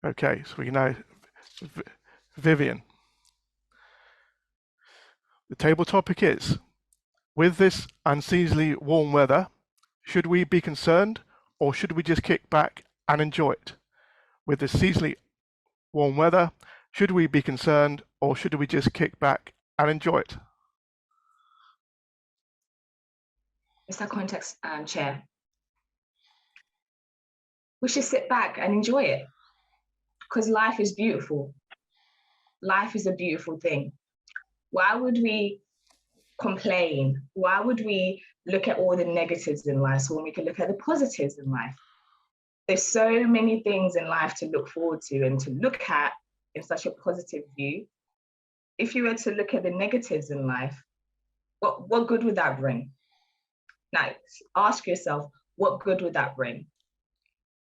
Okay, so we know Vivian. The table topic is, with this unseasonably warm weather, should we be concerned or should we just kick back and enjoy it? With this seasonally warm weather, should we be concerned or should we just kick back and enjoy it? Mr. Context Chair. We should sit back and enjoy it because life is beautiful. Life is a beautiful thing. Why would we complain? Why would we look at all the negatives in life when we can look at the positives in life? There's so many things in life to look forward to and to look at in such a positive view. If you were to look at the negatives in life, what good would that bring? Now, ask yourself, what good would that bring?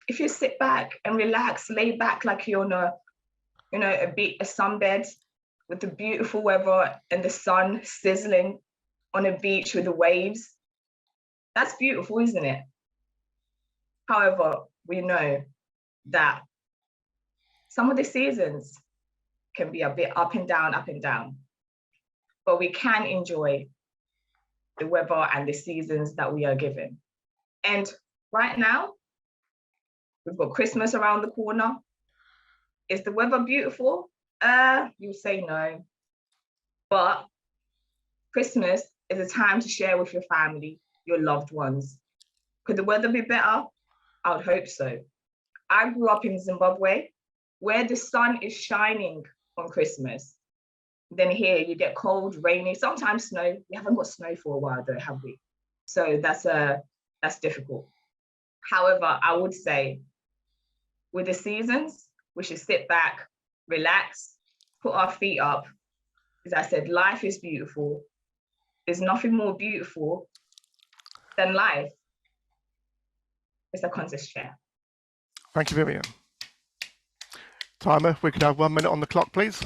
If you sit back and relax, lay back like you're on a sunbed with the beautiful weather and the sun sizzling on a beach with the waves, that's beautiful, isn't it? However, we know that some of the seasons can be a bit up and down, but we can enjoy the weather and the seasons that we are given. And right now, we've got Christmas around the corner. Is the weather beautiful? You say no. But Christmas is a time to share with your family, your loved ones. Could the weather be better? I would hope so. I grew up in Zimbabwe, where the sun is shining on Christmas. Then here you get cold, rainy, sometimes snow. We haven't got snow for a while though, have we? So that's difficult. However, I would say with the seasons, we should sit back, relax, put our feet up. As I said, life is beautiful. There's nothing more beautiful than life. Mr. Contest Chair. Thank you, Vivian. Timer, if we could have 1 minute on the clock, please.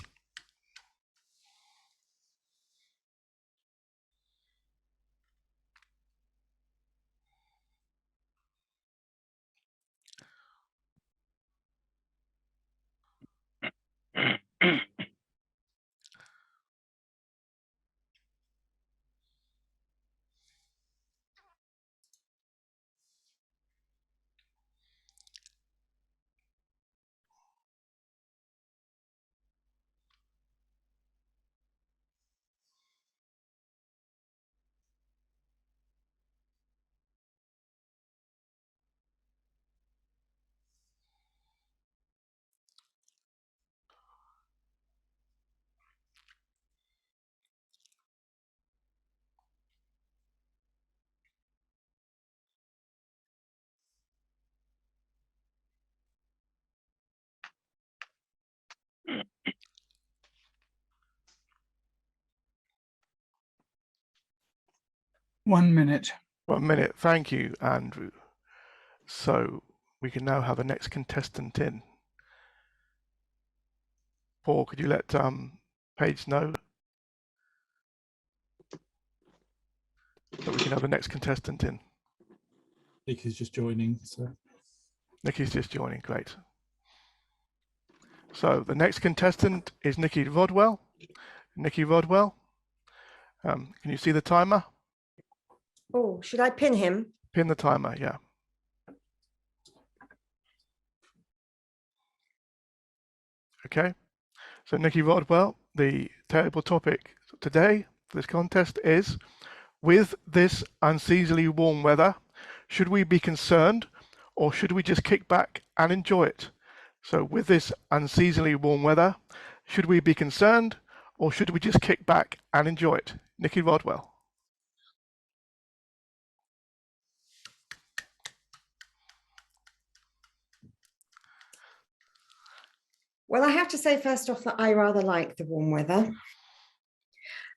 One minute. 1 minute. Thank you, Andrew. So we can now have the next contestant in. Paul, could you let Paige know that we can have the next contestant in? Nikki's just joining. So Nikki's just joining. Great. So the next contestant is Nikki Rodwell. Nikki Rodwell, can you see the timer? Oh, should I pin him? Pin the timer, yeah. Okay, so Nikki Rodwell, the table topic today for this contest is, with this unseasonably warm weather, should we be concerned or should we just kick back and enjoy it? So with this unseasonably warm weather, should we be concerned or should we just kick back and enjoy it? Nikki Rodwell. Well, I have to say first off that I rather like the warm weather.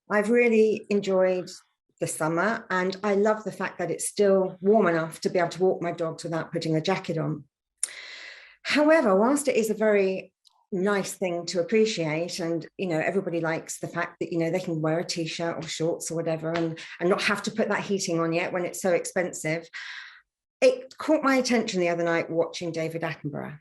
I've really enjoyed the summer and I love the fact that it's still warm enough to be able to walk my dogs without putting a jacket on. However, whilst it is a very nice thing to appreciate and, you know, everybody likes the fact that, you know, they can wear a t-shirt or shorts or whatever and not have to put that heating on yet when it's so expensive. It caught my attention the other night watching David Attenborough.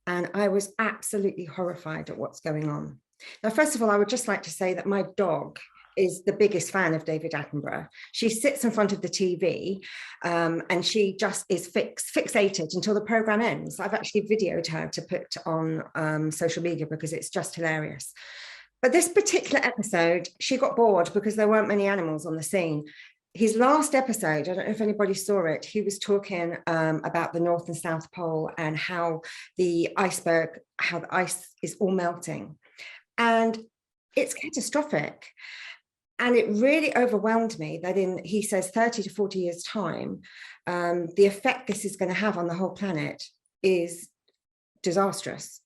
And I was absolutely horrified at what's going on. Now, first of all, I would just like to say that my dog is the biggest fan of David Attenborough. She sits in front of the TV and she just is fixated until the program ends. I've actually videoed her to put on social media because it's just hilarious. But this particular episode, she got bored because there weren't many animals on the scene. His last episode, I don't know if anybody saw it, he was talking about the North and South Pole and how the iceberg, how the ice is all melting. And it's catastrophic. And it really overwhelmed me that he says 30 to 40 years time, the effect this is going to have on the whole planet is disastrous.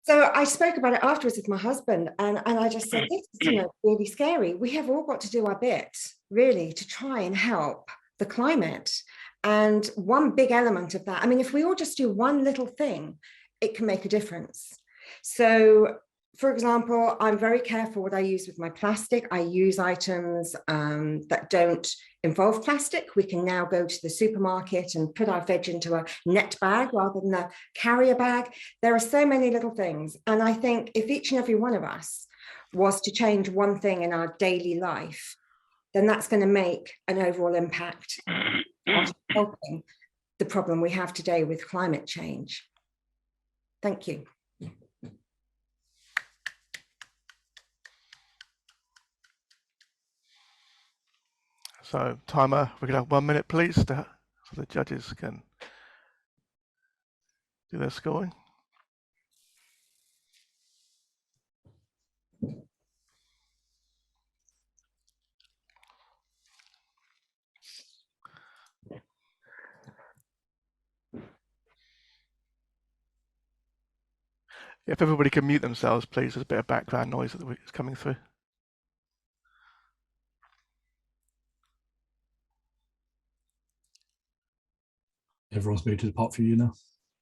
So I spoke about it afterwards with my husband, and I just said, this is really scary. We have all got to do our bit, really, to try and help the climate. And one big element of that, I mean, if we all just do one little thing, it can make a difference. So, for example, I'm very careful what I use with my plastic. I use items that don't involve plastic. We can now go to the supermarket and put our veg into a net bag rather than a carrier bag. There are so many little things. And I think if each and every one of us was to change one thing in our daily life, then that's going to make an overall impact on helping the problem we have today with climate change. Thank you. So timer, we're going to have 1 minute, please, so the judges can do their scoring. If everybody can mute themselves, please, there's a bit of background noise that is coming through. Everyone's muted apart from you now.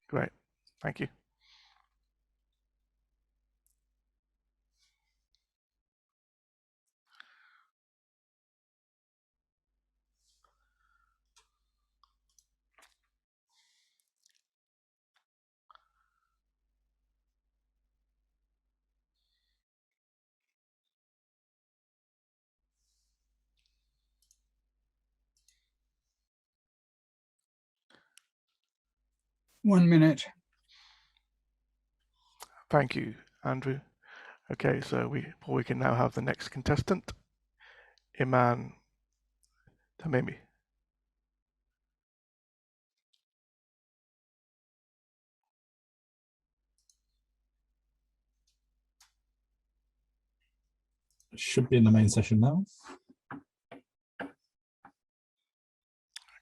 Great, thank you. One minute. Thank you, Andrew. Okay, so we can now have the next contestant, Iman Tamimi. It should be in the main session now.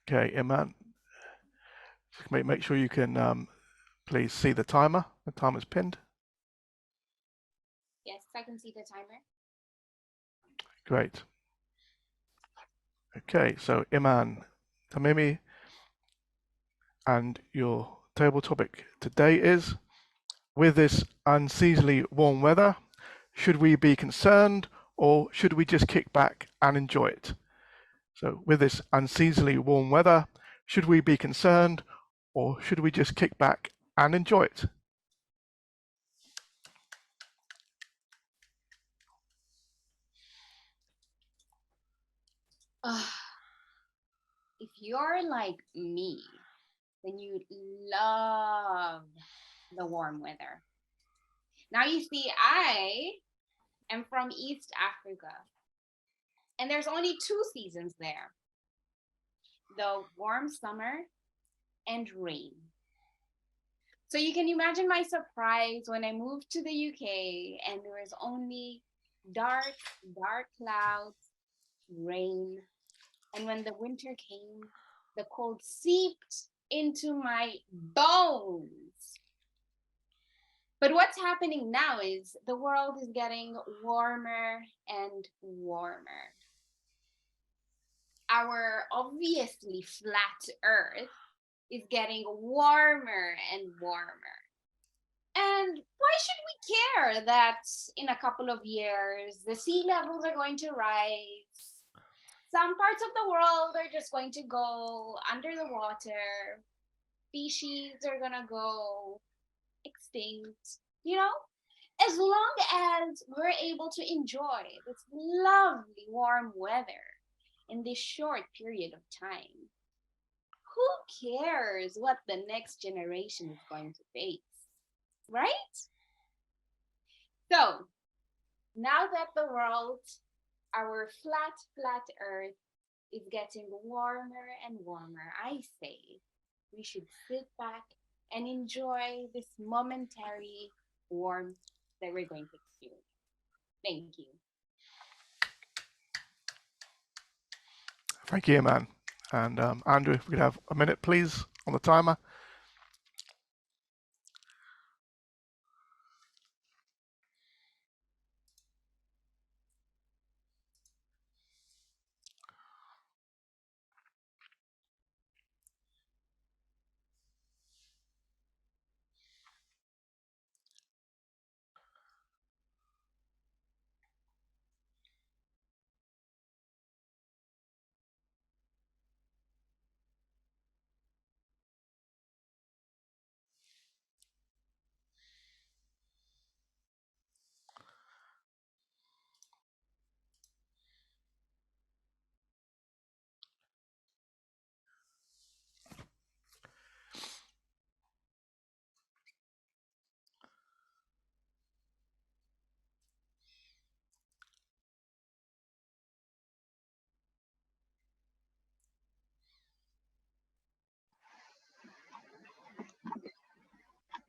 Okay, Iman, make sure you can please see the timer. The timer's pinned. Yes, I can see the timer. Great. Okay, so Iman Tamimi, and your table topic today is, with this unseasonably warm weather, should we be concerned or should we just kick back and enjoy it? So with this unseasonably warm weather, should we be concerned or should we just kick back and enjoy it? If you're like me, then you love the warm weather. Now you see, I am from East Africa, and there's only 2 seasons there: the warm summer and rain. So you can imagine my surprise when I moved to the UK and there was only dark clouds, rain. And when the winter came, the cold seeped into my bones. But what's happening now is the world is getting warmer and warmer. Our obviously flat Earth is getting warmer and warmer. And why should we care that in a couple of years the sea levels are going to rise? Some parts of the world are just going to go under the water. Species are going to go extinct, you know? As long as we're able to enjoy this lovely warm weather in this short period of time, who cares what the next generation is going to face, right? So, now that the world, our flat earth, is getting warmer and warmer, I say we should sit back and enjoy this momentary warmth that we're going to experience. Thank you. Thank you, man. And Andrew, if we could have a minute, please, on the timer.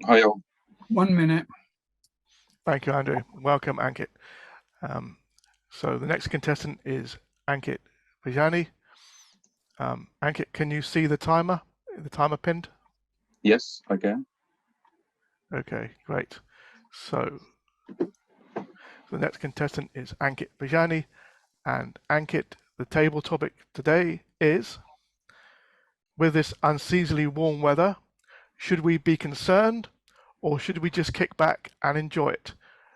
Hi all. 1 minute. Thank you, Andrew. Welcome, Ankit. So the next contestant is Ankit Vijani. Ankit, can you see the timer pinned? Yes, I can. Okay, great. So the next contestant is Ankit Vijani. And Ankit, the table topic today is, with this unseasonably warm weather, should we be concerned or should we just kick back and enjoy it?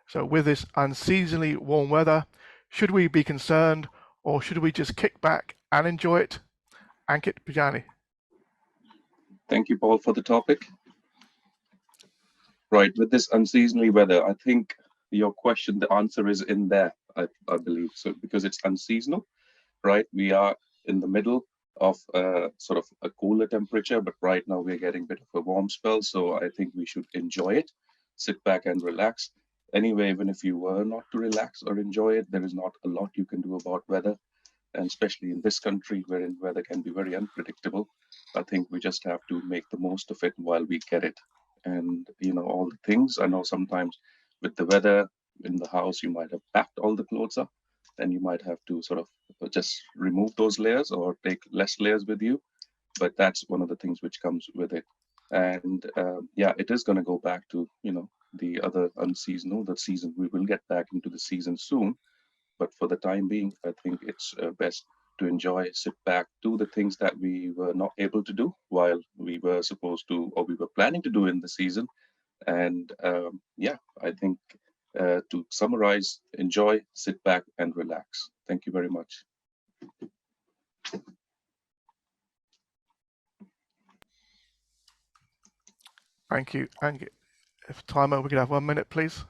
So with this unseasonably warm weather, should we be concerned or should we just kick back and enjoy it? Ankit Vijani. Thank you, Paul, for the topic. Right, with this unseasonably weather, I think your question, the answer is in there, I believe. So because it's unseasonal, right? We are in the middle of sort of a cooler temperature, but right now we're getting a bit of a warm spell. So I think we should enjoy it, sit back and relax. Anyway, even if you were not to relax or enjoy it, there is not a lot you can do about weather. And especially in this country wherein weather can be very unpredictable, I think we just have to make the most of it while we get it. And all the things, I know sometimes with the weather in the house, you might have packed all the clothes up, and you might have to sort of just remove those layers or take less layers with you. But that's one of the things which comes with it. And yeah, it is going to go back to the other unseasonal, the season. We will get back into the season soon, but for the time being, I think it's best to enjoy, sit back, do the things that we were not able to do while we were supposed to, or we were planning to do in the season. And yeah, I think to summarize, enjoy, sit back and relax. Thank you very much. Thank you, Ankit. If timer, we could have 1 minute, please.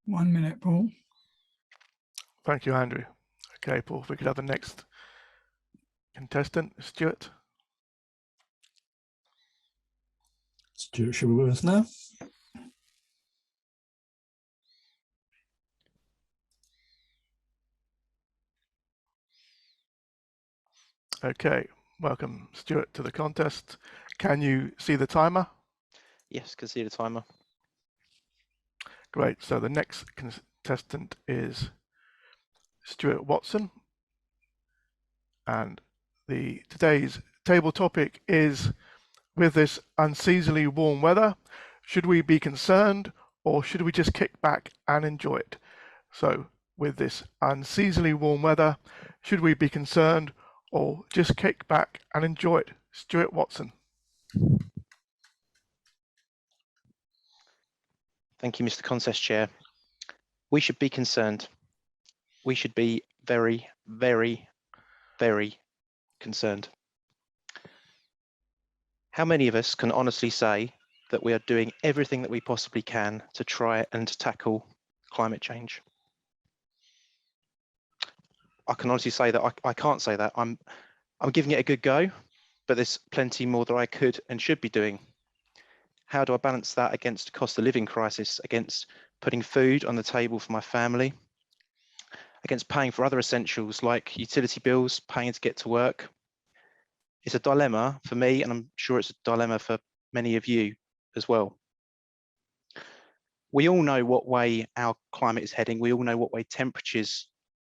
One minute, Paul. Thank you, Andrew. Okay, Paul, if we could have the next contestant, Stuart. Stuart should be with us now. Okay, welcome Stuart to the contest. Can you see the timer? Yes, can see the timer. Great, so the next contestant is Stuart Watson, and today's table topic is, with this unseasonably warm weather, should we be concerned or should we just kick back and enjoy it? So, with this unseasonably warm weather, should we be concerned or just kick back and enjoy it? Stuart Watson. Thank you, Mr. Contest Chair. We should be concerned. We should be very, very, very concerned. How many of us can honestly say that we are doing everything that we possibly can to try and tackle climate change? I can honestly say that I can't say that. I'm giving it a good go, but there's plenty more that I could and should be doing. How do I balance that against the cost of living crisis, against putting food on the table for my family, against paying for other essentials like utility bills, paying to get to work? It's a dilemma for me, and I'm sure it's a dilemma for many of you as well. We all know what way our climate is heading. We all know what way temperatures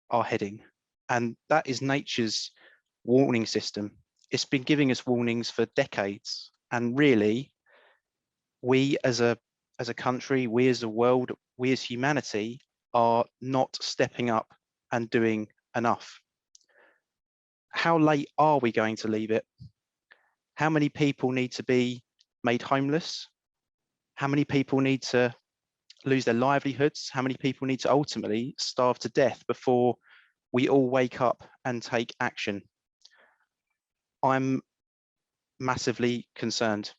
are heading, and that is nature's warning system. It's been giving us warnings for decades, and really, we as a country, we as a world, we as humanity are not stepping up and doing enough. How late are we going to leave it? How many people need to be made homeless? How many people need to lose their livelihoods? How many people need to ultimately starve to death before we all wake up and take action? I'm massively concerned,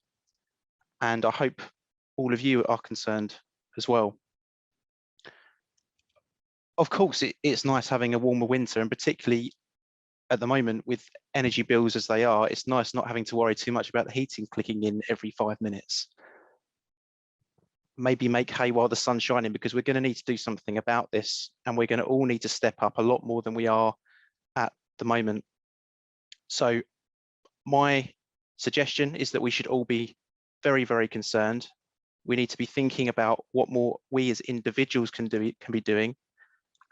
and I hope all of you are concerned as well. Of course, it's nice having a warmer winter, and particularly at the moment with energy bills as they are, it's nice not having to worry too much about the heating clicking in every 5 minutes. Maybe make hay while the sun's shining, because we're going to need to do something about this, and we're going to all need to step up a lot more than we are at the moment. So my suggestion is that we should all be very, very concerned. We need to be thinking about what more we as individuals can be doing.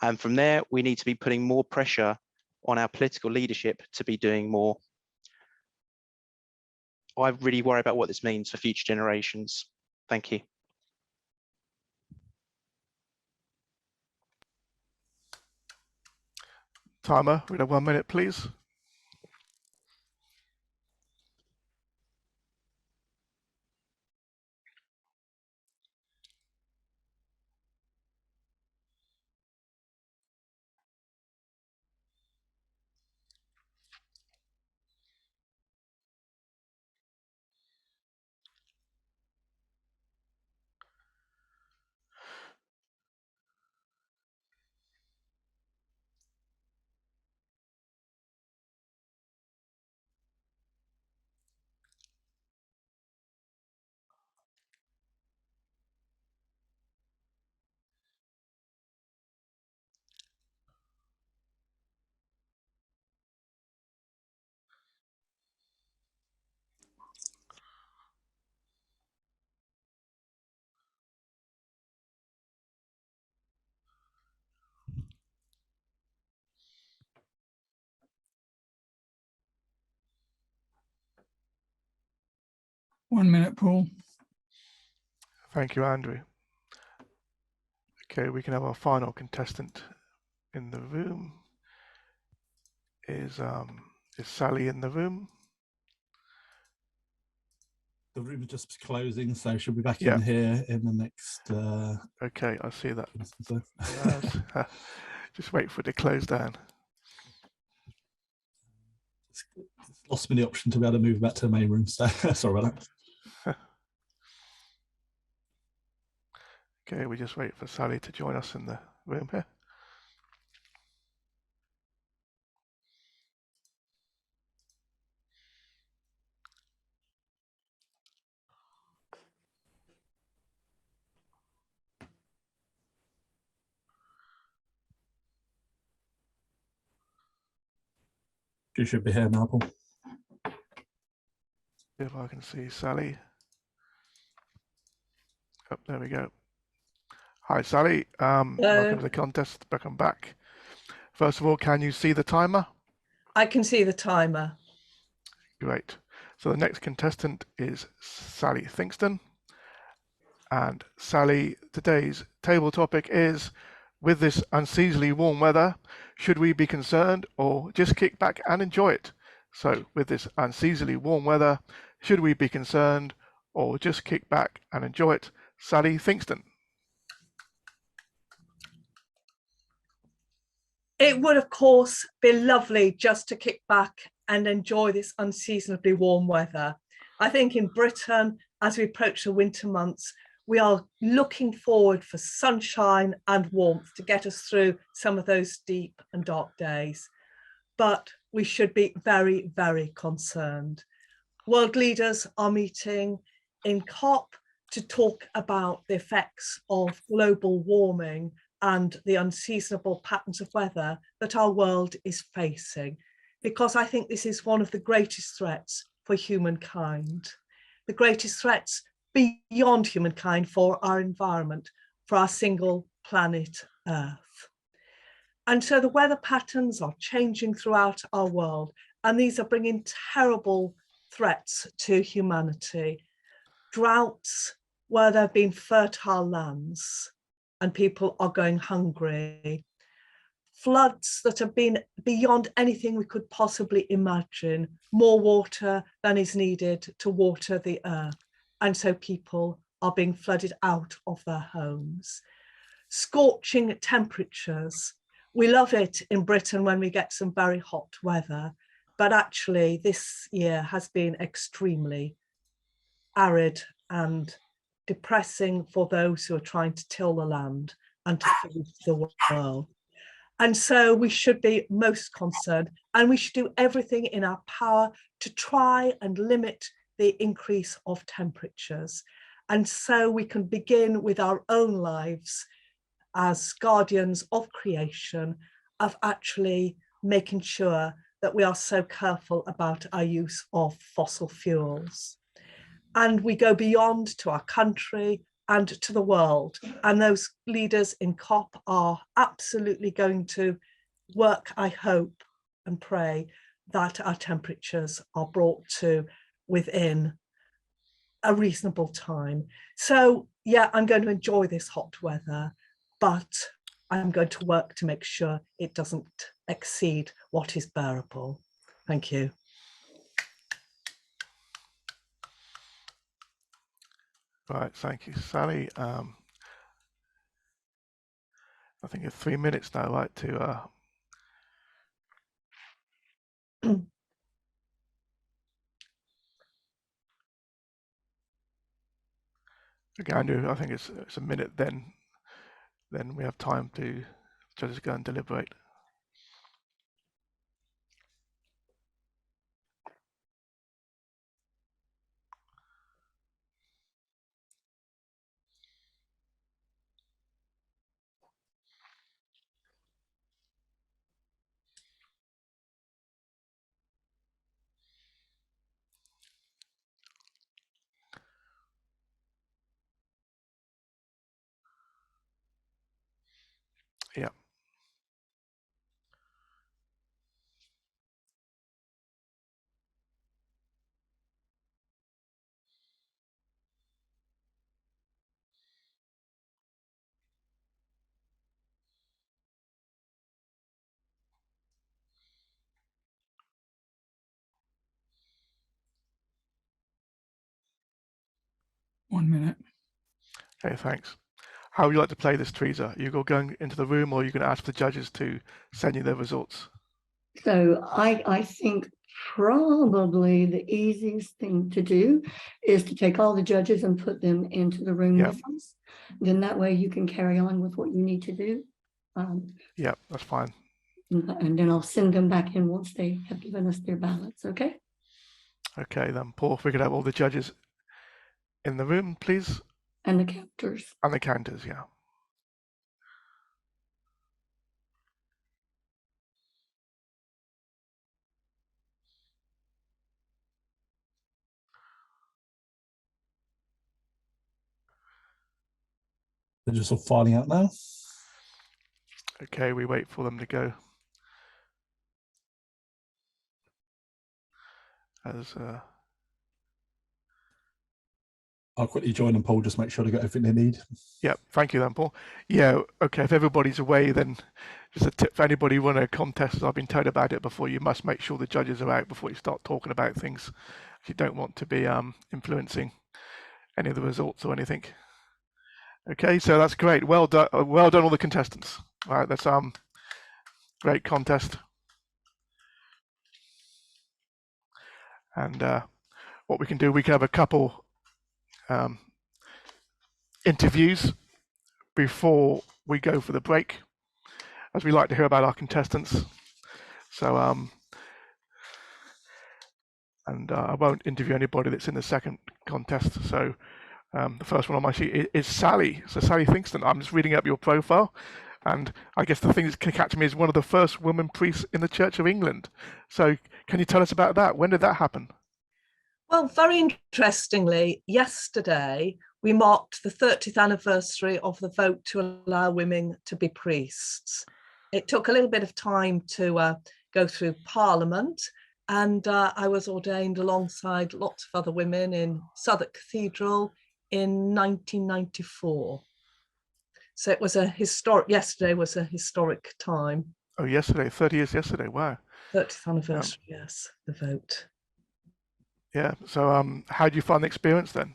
And from there, we need to be putting more pressure on our political leadership to be doing more. I really worry about what this means for future generations. Thank you. Timer, we have 1 minute, please. One minute, Paul. Thank you, Andrew. Okay, we can have our final contestant in the room. Is Sally in the room? The room is just closing, so she'll be back Yeah. in here in the next. Okay, I see that. So. Just wait for it to close down. It's lost me the option to be able to move back to the main room, so sorry about that. Okay, we just wait for Sally to join us in the room here. You should be here now, Paul. If I can see Sally. Oh, there we go. Hi, Sally. Welcome to the contest. Welcome back. First of all, can you see the timer? I can see the timer. Great. So the next contestant is Sally Thingston. And Sally, today's table topic is, with this unseasonably warm weather, should we be concerned or just kick back and enjoy it? So with this unseasonably warm weather, should we be concerned or just kick back and enjoy it? Sally Thingston. It would, of course, be lovely just to kick back and enjoy this unseasonably warm weather. I think in Britain, as we approach the winter months, we are looking forward for sunshine and warmth to get us through some of those deep and dark days. But we should be very, very concerned. World leaders are meeting in COP to talk about the effects of global warming and the unseasonable patterns of weather that our world is facing, because I think this is one of the greatest threats for humankind, the greatest threats beyond humankind for our environment, for our single planet Earth. And so the weather patterns are changing throughout our world, and these are bringing terrible threats to humanity. Droughts where there have been fertile lands and people are going hungry. Floods that have been beyond anything we could possibly imagine, more water than is needed to water the earth. And so people are being flooded out of their homes. Scorching temperatures. We love it in Britain when we get some very hot weather, but actually this year has been extremely arid and depressing for those who are trying to till the land and to feed the world. And so we should be most concerned, and we should do everything in our power to try and limit the increase of temperatures. And so we can begin with our own lives as guardians of creation, of actually making sure that we are so careful about our use of fossil fuels. And we go beyond to our country and to the world. And those leaders in COP are absolutely going to work, I hope and pray, that our temperatures are brought to within a reasonable time. So yeah, I'm going to enjoy this hot weather, but I'm going to work to make sure it doesn't exceed what is bearable. Thank you. Right, thank you, Sally. I think it's 3 minutes now, right, to again, I think it's a minute, then we have time to just go and deliberate. Yeah. One minute. Okay, thanks. How would you like to play this, Teresa? You going into the room, or are you going to ask the judges to send you their results? So I think probably the easiest thing to do is to take all the judges and put them into the room with us. Then that way you can carry on with what you need to do. Yeah, that's fine. And then I'll send them back in once they have given us their ballots, okay? Okay, then, Paul, if we could have all the judges in the room, please. And the counters. And the counters, yeah. They're just all filing out now. Okay, we wait for them to go. As I'll quickly join and Paul, just make sure they got everything they need. yeah, thank you then, Paul. Yeah, okay, if everybody's away, then just a tip for anybody who run a contest, I've been told about it before, you must make sure the judges are out before you start talking about things. You don't want to be influencing any of the results or anything. Okay, so that's great. Well done, all the contestants. All right, that's great contest. And what we can do, we can have a couple interviews before we go for the break, as we like to hear about our contestants. So I won't interview anybody that's in the second contest. So the first one on my sheet is Sally. So Sally Thingston, I'm just reading up your profile, and I guess the thing that can catch me is one of the first women priests in the Church of England. So can you tell us about that? When did that happen? Well, very interestingly, yesterday we marked the 30th anniversary of the vote to allow women to be priests. It took a little bit of time to go through Parliament, and I was ordained alongside lots of other women in Southwark Cathedral in 1994. So it was a historic, yesterday was a historic time. Oh, yesterday, 30 years yesterday, wow. 30th anniversary, yes, the vote. Yeah, so how do you find the experience then?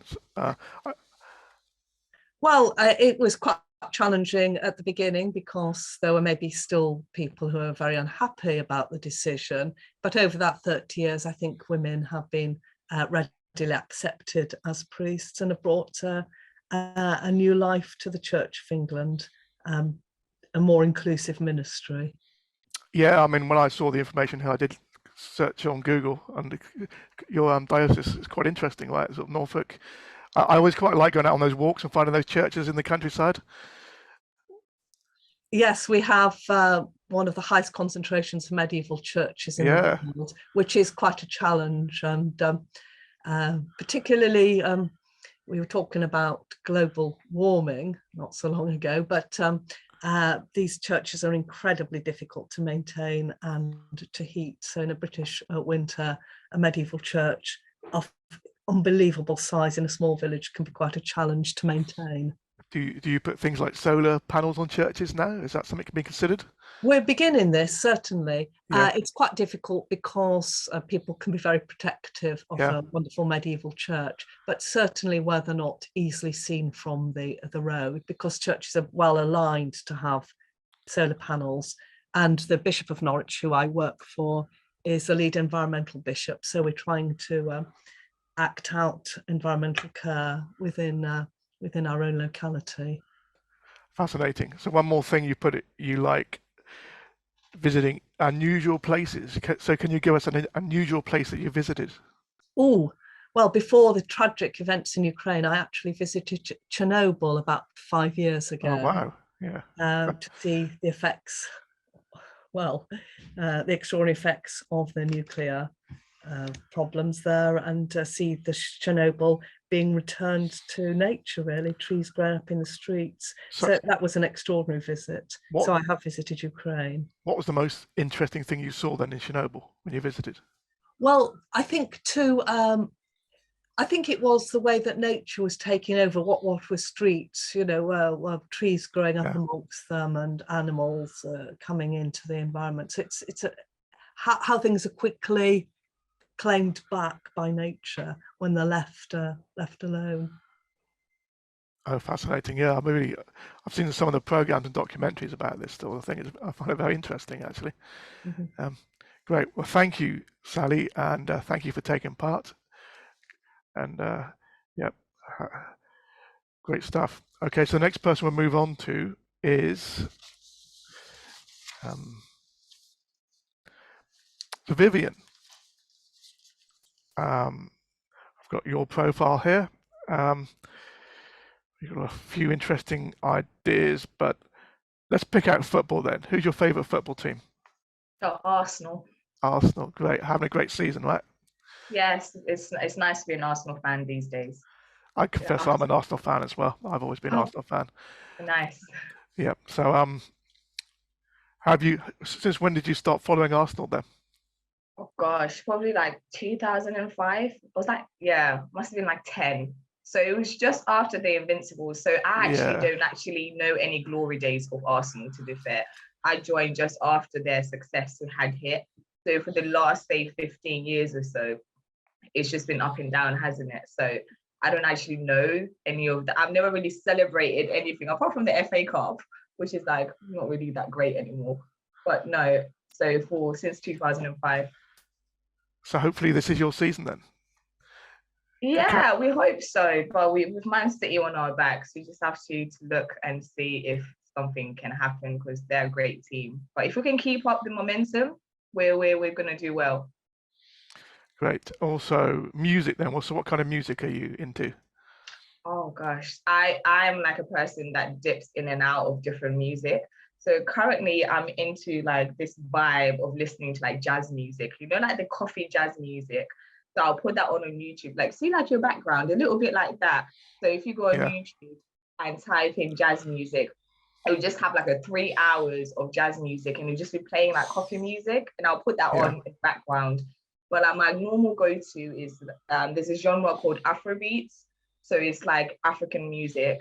Well, it was quite challenging at the beginning because there were maybe still people who were very unhappy about the decision. But over that 30 years, I think women have been readily accepted as priests and have brought a new life to the Church of England, a more inclusive ministry. Yeah, I mean, when I saw the information here, I did search on Google, and your diocese is quite interesting, right? Sort of Norfolk. I always quite like going out on those walks and finding those churches in the countryside. Yes, we have one of the highest concentrations of medieval churches in the world, which is quite a challenge. And particularly, we were talking about global warming not so long ago, but these churches are incredibly difficult to maintain and to heat. So in a British winter, a medieval church of unbelievable size in a small village can be quite a challenge to maintain. Do you put things like solar panels on churches now? Is that something that can be considered? We're beginning this, certainly. Yeah. It's quite difficult because people can be very protective of a wonderful medieval church, but certainly where they're not easily seen from the road, because churches are well aligned to have solar panels. And the Bishop of Norwich, who I work for, is the lead environmental bishop. So we're trying to act out environmental care within our own locality. Fascinating. So one more thing you like visiting unusual places. So can you give us an unusual place that you visited? Oh, well, before the tragic events in Ukraine, I actually visited Chernobyl about 5 years ago. Oh, wow. Yeah. To see the effects, the extraordinary effects of the nuclear problems there, and see the Chernobyl being returned to nature, really, trees growing up in the streets. So that was an extraordinary visit. So I have visited Ukraine. What was the most interesting thing you saw then in Chernobyl when you visited? Well, I think it was the way that nature was taking over what were streets, trees growing up amongst them and animals coming into the environment. So it's how things are quickly claimed back by nature when they're left alone. Oh, fascinating! Yeah, I've seen some of the programs and documentaries about this sort of thing. I find it very interesting, actually. Mm-hmm. Great. Well, thank you, Sally, and thank you for taking part. And great stuff. Okay, so the next person we'll move on to is Vivian. I've got your profile here. You've got a few interesting ideas, but let's pick out football then. Who's your favourite football team? Oh, Arsenal. Arsenal, great. Having a great season, right? Yes, it's nice to be an Arsenal fan these days. I confess I'm an Arsenal fan as well. I've always been an Oh. Arsenal fan. Nice. Yeah. So since when did you start following Arsenal then? Oh gosh, probably like 2005. I was like, yeah, must have been like 10. So it was just after the Invincibles. So I actually Yeah. don't actually know any glory days of Arsenal, to be fair. I joined just after their success had hit. So for the last, say, 15 years or so, it's just been up and down, hasn't it? So I don't actually know any of that. I've never really celebrated anything apart from the FA Cup, which is like not really that great anymore. But no, so since 2005. So hopefully this is your season then. Yeah, we hope so. But with Man City on our backs, we just have to look and see if something can happen because they're a great team. But if we can keep up the momentum, we're gonna do well. Great. Also, music then. So what kind of music are you into? Oh gosh, I'm like a person that dips in and out of different music. So currently I'm into like this vibe of listening to like jazz music, like the coffee jazz music. So I'll put that on YouTube, like see like your background, a little bit like that. So if you go on YouTube and type in jazz music, it would just have like a 3 hours of jazz music and it'll just be playing like coffee music and I'll put that on in the background. But like my normal go-to is there's a genre called Afrobeats. So it's like African music.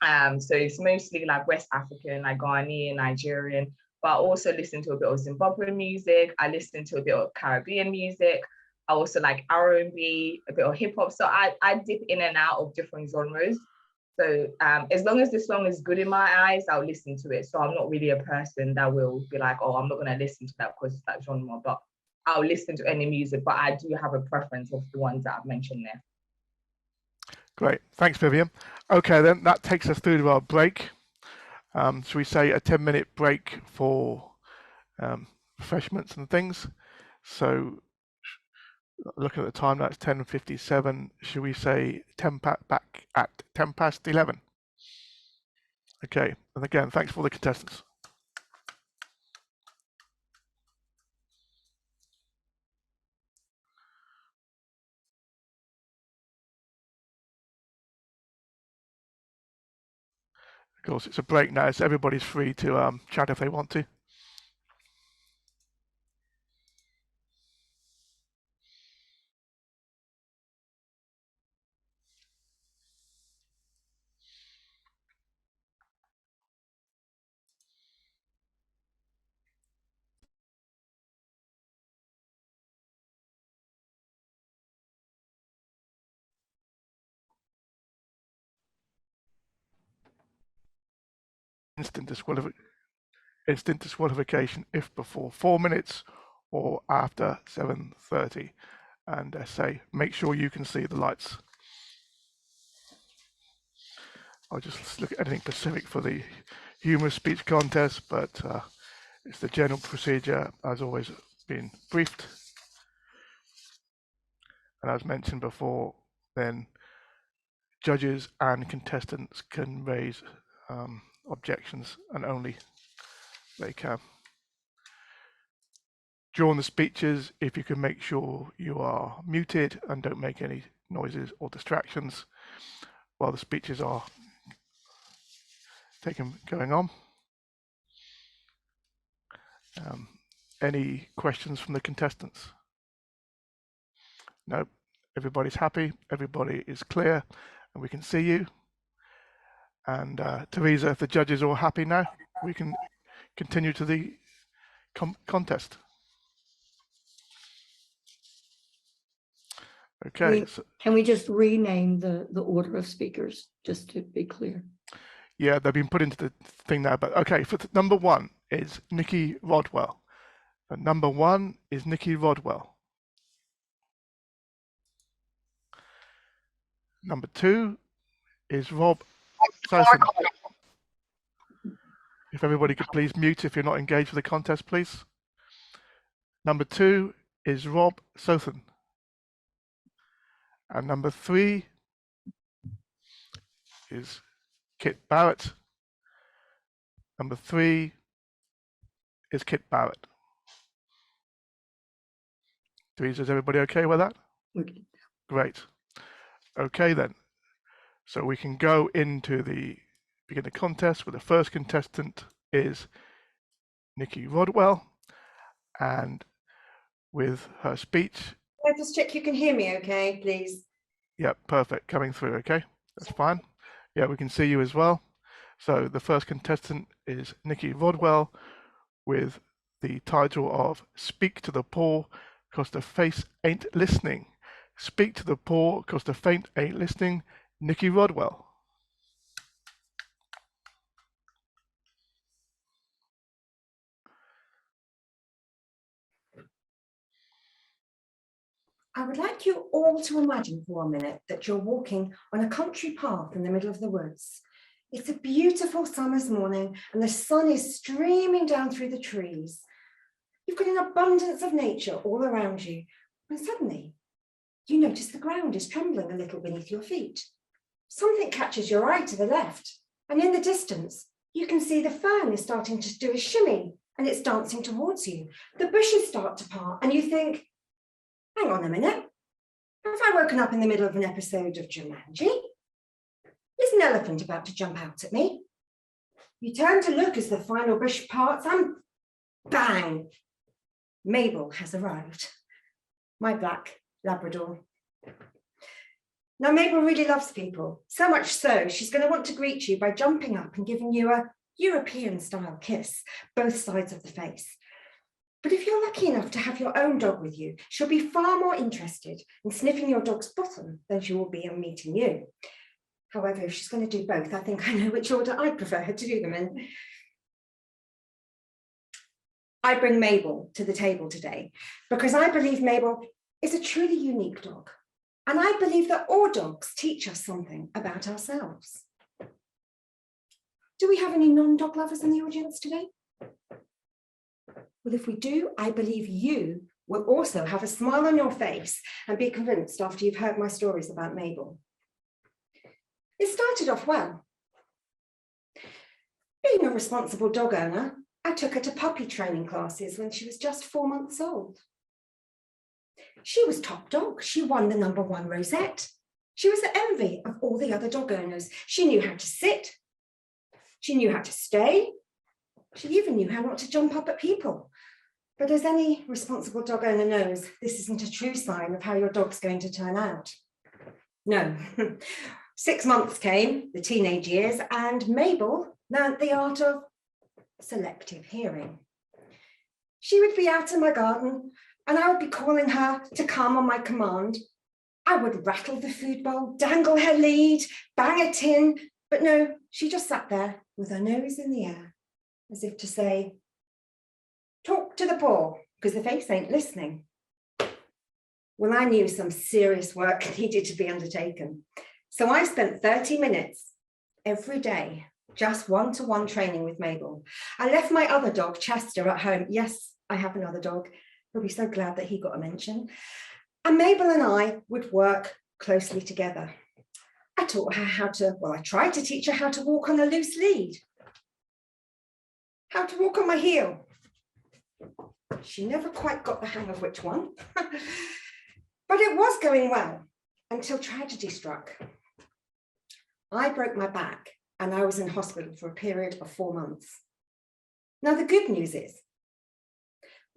So it's mostly like West African, like Ghanaian, Nigerian, but I also listen to a bit of Zimbabwean music. I listen to a bit of Caribbean music. I also like R&B, a bit of hip hop. So I dip in and out of different genres. So as long as the song is good in my eyes, I'll listen to it. So I'm not really a person that will be like, oh, I'm not going to listen to that because it's that genre, but I'll listen to any music. But I do have a preference of the ones that I've mentioned there. Great. Thanks, Vivian. Okay, then that takes us through to our break. Should we say a 10-minute break for refreshments and things? So looking at the time, that's 10:57. Should we say back at 10 past 11? Okay. And again, thanks for the contestants. Of course, it's a break now, so everybody's free to chat if they want to. Instant disqualification if before 4 minutes or after 7:30. And say, make sure you can see the lights. I'll just look at anything specific for the humorous speech contest, but it's the general procedure as always been briefed. And as mentioned before, then judges and contestants can raise objections and only they can. During the speeches, if you can make sure you are muted and don't make any noises or distractions while the speeches are going on. Any questions from the contestants? No, everybody's happy, everybody is clear, and we can see you. And Teresa, if the judges are all happy now, we can continue to the contest. Okay. Can we just rename the order of speakers, just to be clear? Yeah, they've been put into the thing now, but okay, for number one is Nikki Rodwell. And number one is Nikki Rodwell. Number two is Rob Sowson. If everybody could please mute if you're not engaged with the contest, please. Number two is Rob Sowson. And number three is Kit Barrett. Number three is Kit Barrett. Teresa, is everybody okay with that? Okay. Great. Okay then. So we can go into the beginner contest where the first contestant is Nikki Rodwell, and with her speech. Just check you can hear me okay, please. Yep, perfect, coming through, okay? That's fine. Yeah, we can see you as well. So the first contestant is Nikki Rodwell with the title of Speak to the Poor, 'cause the face ain't listening. Speak to the poor, 'cause the faint ain't listening. Nikki Rodwell. I would like you all to imagine for a minute that you're walking on a country path in the middle of the woods. It's a beautiful summer's morning and the sun is streaming down through the trees. You've got an abundance of nature all around you, when suddenly you notice the ground is trembling a little beneath your feet. Something catches your eye to the left, and in the distance, you can see the fern is starting to do a shimmy and it's dancing towards you. The bushes start to part and you think, hang on a minute, have I woken up in the middle of an episode of Jumanji? Is an elephant about to jump out at me? You turn to look as the final bush parts and bang, Mabel has arrived. My black Labrador. Now Mabel really loves people, so much so she's going to want to greet you by jumping up and giving you a European style kiss, both sides of the face. But if you're lucky enough to have your own dog with you, she'll be far more interested in sniffing your dog's bottom than she will be in meeting you. However, if she's going to do both, I think I know which order I'd prefer her to do them in. I bring Mabel to the table today because I believe Mabel is a truly unique dog. And I believe that all dogs teach us something about ourselves. Do we have any non-dog lovers in the audience today? Well, if we do, I believe you will also have a smile on your face and be convinced after you've heard my stories about Mabel. It started off well. Being a responsible dog owner, I took her to puppy training classes when she was just 4 months old. She was top dog. She won the #1 rosette. She was the envy of all the other dog owners. She knew how to sit. She knew how to stay. She even knew how not to jump up at people. But as any responsible dog owner knows, this isn't a true sign of how your dog's going to turn out. No. 6 months came, the teenage years, and Mabel learnt the art of selective hearing. She would be out in my garden and I would be calling her to come on my command. I would rattle the food bowl, dangle her lead, bang a tin, but no, she just sat there with her nose in the air, as if to say, talk to the poor, because the face ain't listening. Well, I knew some serious work needed to be undertaken. So I spent 30 minutes every day, just one-to-one training with Mabel. I left my other dog, Chester, at home. Yes, I have another dog. He'll be so glad that he got a mention. And Mabel and I would work closely together. I taught her how to, well, I tried to teach her how to walk on a loose lead, how to walk on my heel. She never quite got the hang of which one, but it was going well until tragedy struck. I broke my back and I was in hospital for a period of 4 months. Now, the good news is,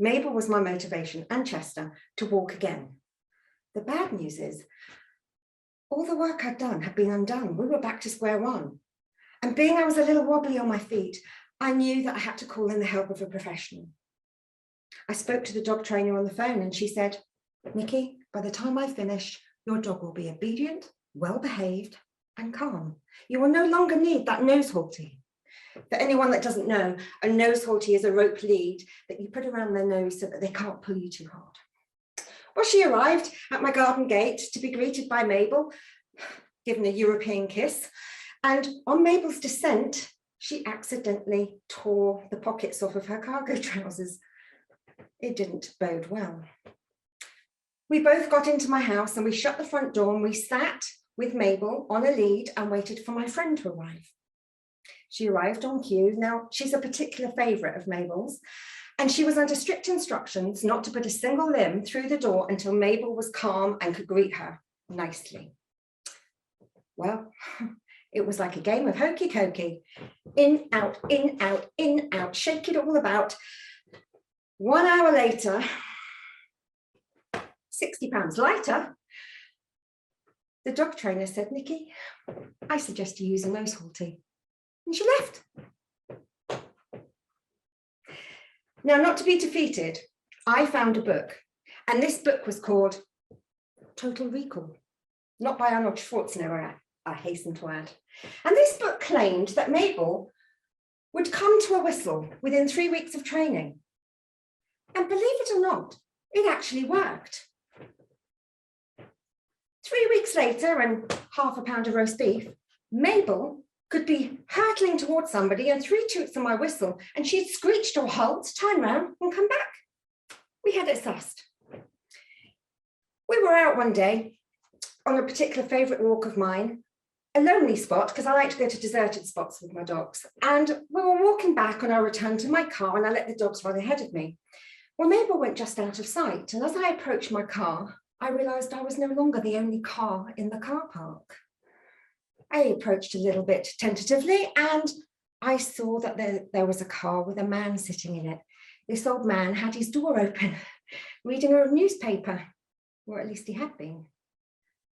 Mabel was my motivation and Chester to walk again. The bad news is, all the work I'd done had been undone. We were back to square one. And being I was a little wobbly on my feet, I knew that I had to call in the help of a professional. I spoke to the dog trainer on the phone and she said, Nikki, by the time I finish, your dog will be obedient, well-behaved and calm. You will no longer need that nose halty. For anyone that doesn't know, a nose halty is a rope lead that you put around their nose so that they can't pull you too hard. Well, she arrived at my garden gate to be greeted by Mabel, given a European kiss. And on Mabel's descent, she accidentally tore the pockets off of her cargo trousers. It didn't bode well. We both got into my house and we shut the front door and we sat with Mabel on a lead and waited for my friend to arrive. She arrived on cue. Now, she's a particular favourite of Mabel's, and she was under strict instructions not to put a single limb through the door until Mabel was calm and could greet her nicely. Well, it was like a game of hokey cokey. In, out, in, out, in, out, shake it all about. 1 hour later, £60 lighter, the dog trainer said, Nikki, I suggest you use a nose halter. And she left. Now, not to be defeated, I found a book, and this book was called Total Recall, not by Arnold Schwarzenegger, I hasten to add. And this book claimed that Mabel would come to a whistle within 3 weeks of training. And believe it or not, it actually worked. 3 weeks later, and half a pound of roast beef, Mabel could be hurtling towards somebody and 3 toots on my whistle, and she'd screech to a halt, turn round and come back. We had it sussed. We were out one day on a particular favourite walk of mine, a lonely spot, because I like to go to deserted spots with my dogs. And we were walking back on our return to my car, and I let the dogs run ahead of me. Well, Mabel went just out of sight, and as I approached my car, I realised I was no longer the only car in the car park. I approached a little bit tentatively, and I saw that there was a car with a man sitting in it. This old man had his door open, reading a newspaper, or at least he had been.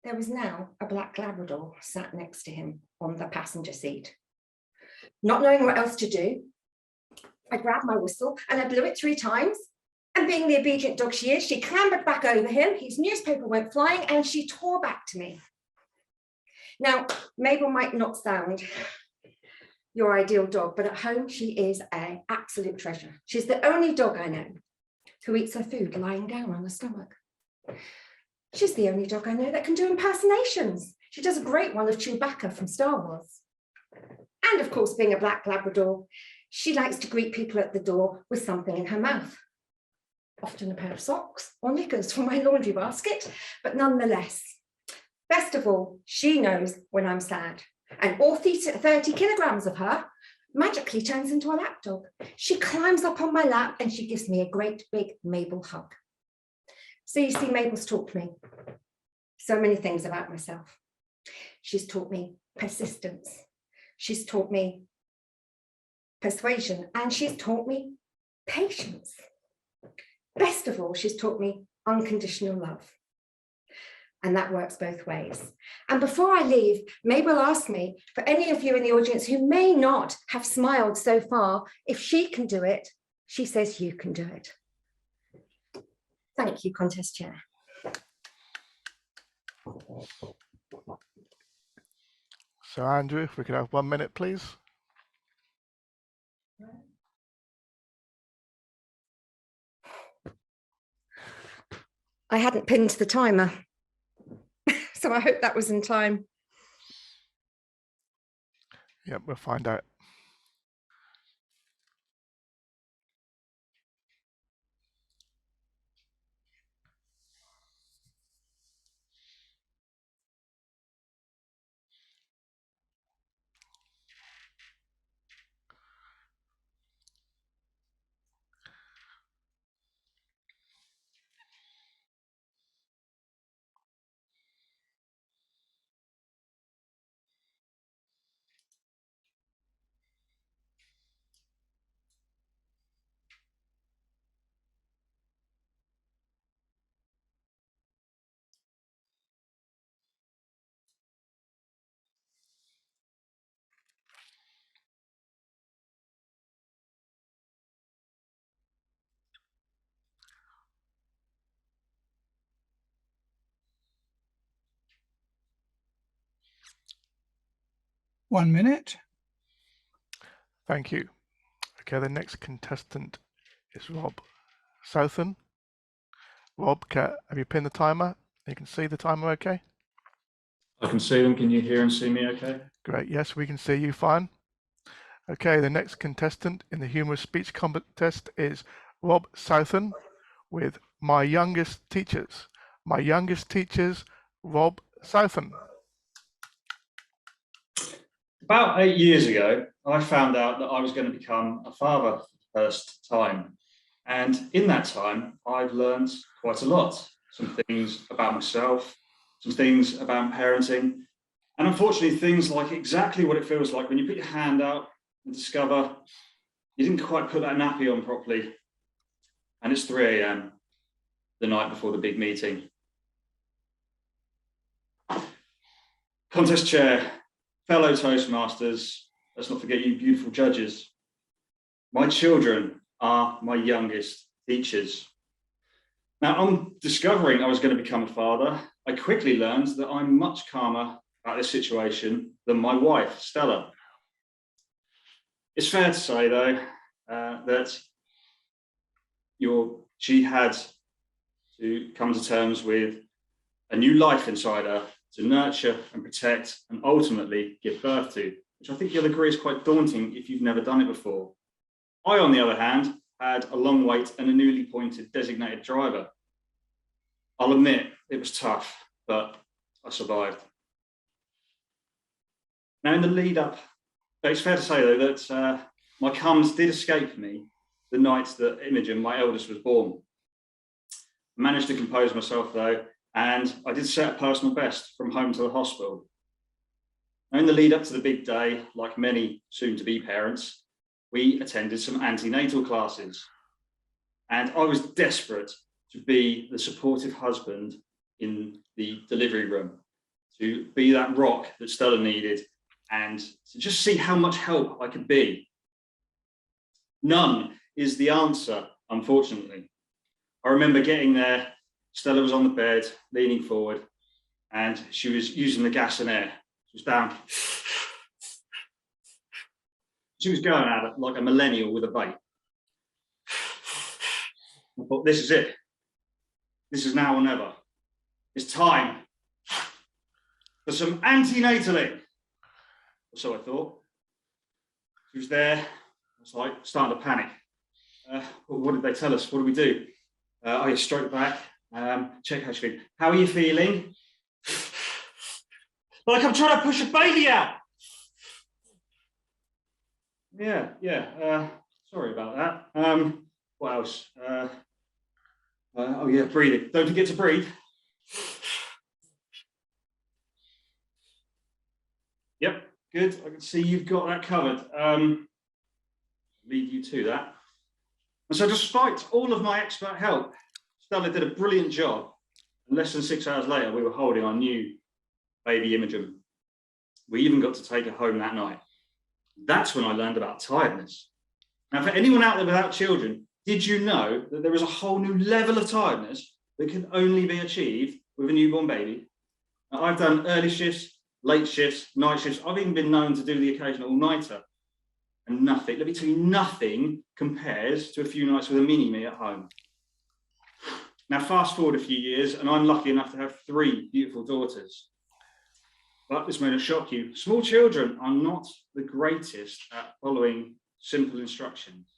There was now a black Labrador sat next to him on the passenger seat. Not knowing what else to do, I grabbed my whistle and I blew it 3 times. And being the obedient dog she is, she clambered back over him, his newspaper went flying, and she tore back to me. Now, Mabel might not sound your ideal dog, but at home she is an absolute treasure. She's the only dog I know who eats her food lying down on her stomach. She's the only dog I know that can do impersonations. She does a great one of Chewbacca from Star Wars. And of course, being a black Labrador, she likes to greet people at the door with something in her mouth. Often a pair of socks or knickers from my laundry basket, but nonetheless, best of all, she knows when I'm sad, and all 30 kilograms of her magically turns into a lap dog. She climbs up on my lap and she gives me a great big Mabel hug. So you see, Mabel's taught me so many things about myself. She's taught me persistence. She's taught me persuasion, and she's taught me patience. Best of all, she's taught me unconditional love. And that works both ways. And before I leave, Mabel asked me, for any of you in the audience who may not have smiled so far, if she can do it, she says you can do it. Thank you, contest chair. So Andrew, if we could have 1 minute, please. I hadn't pinned the timer, so I hope that was in time. Yep, we'll find out. One minute. Thank you. Okay, the next contestant is Rob Southen. Rob, have you pinned the timer? You can see the timer okay? I can see them. Can you hear and see me okay? Great, yes, we can see you fine. Okay, the next contestant in the humorous speech contest is Rob Southen with My Youngest Teachers. My Youngest Teachers, Rob Southen. About 8 years ago, I found out that I was going to become a father for the first time. And in that time, I've learned quite a lot. Some things about myself, some things about parenting, And unfortunately, things like exactly what it feels like when you put your hand out and discover you didn't quite put that nappy on properly, and it's 3 a.m. the night before the big meeting. Contest chair, fellow Toastmasters, let's not forget you beautiful judges. My children are my youngest teachers. Now, on discovering I was going to become a father, I quickly learned that I'm much calmer about this situation than my wife, Stella. It's fair to say, though, that she had to come to terms with a new life inside her to nurture and protect and ultimately give birth to, which I think you'll agree is quite daunting if you've never done it before. I, on the other hand, had a long wait and a newly appointed designated driver. I'll admit it was tough, but I survived. Now, in the lead up, it's fair to say, though, that my cums did escape me the night that Imogen, my eldest, was born. I managed to compose myself, though, and I did set a personal best from home to the hospital. Now, in the lead up to the big day, like many soon-to-be parents, we attended some antenatal classes. And I was desperate to be the supportive husband in the delivery room, to be that rock that Stella needed, and to just see how much help I could be. None is the answer, unfortunately. I remember getting there, Stella was on the bed, leaning forward, and she was using the gas and air. She was down. She was going at it like a millennial with a bait. I thought, this is it. This is now or never. It's time for some antenataling. Or so I thought. She was there. I was like, starting to panic. What did they tell us? What do we do? Oh, you stroke back. Check how she's feeling. How are you feeling? Like I'm trying to push a baby out. Yeah. Sorry about that. What else? Oh yeah, breathing. Don't forget to breathe. Yep, good. I can see you've got that covered. Lead you to that. And so despite all of my expert help, Stella did a brilliant job. And less than 6 hours later, we were holding our new baby Imogen. We even got to take her home that night. That's when I learned about tiredness. Now, for anyone out there without children, did you know that there is a whole new level of tiredness that can only be achieved with a newborn baby? Now, I've done early shifts, late shifts, night shifts. I've even been known to do the occasional all-nighter. And nothing, let me tell you, nothing compares to a few nights with a mini-me at home. Now, fast forward a few years, and I'm lucky enough to have 3 beautiful daughters. But this may not shock you, small children are not the greatest at following simple instructions.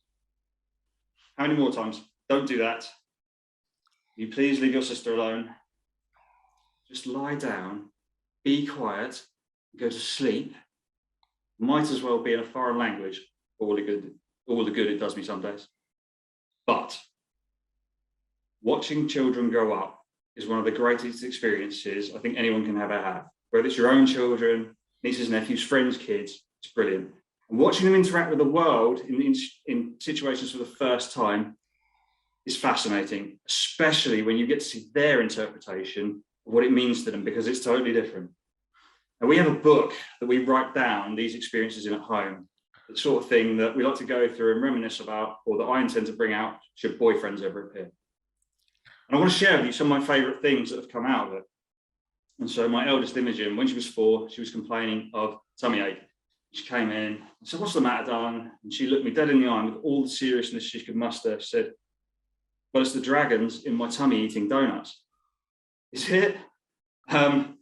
How many more times? Don't do that. Will you please leave your sister alone? Just lie down, be quiet, go to sleep. Might as well be in a foreign language, all the good it does me some days. But watching children grow up is one of the greatest experiences I think anyone can ever have. Whether it's your own children, nieces, nephews, friends, kids, it's brilliant. And watching them interact with the world in situations for the first time is fascinating, especially when you get to see their interpretation of what it means to them, because it's totally different. And we have a book that we write down these experiences in at home, the sort of thing that we like to go through and reminisce about, or that I intend to bring out should boyfriends ever appear. And I want to share with you some of my favourite things that have come out of it. And so my eldest Imogen, when she was 4, she was complaining of tummy ache. She came in, I said, "What's the matter, darling?" And she looked me dead in the eye with all the seriousness she could muster. She said, "Well, it's the dragons in my tummy eating donuts." Is it? I'm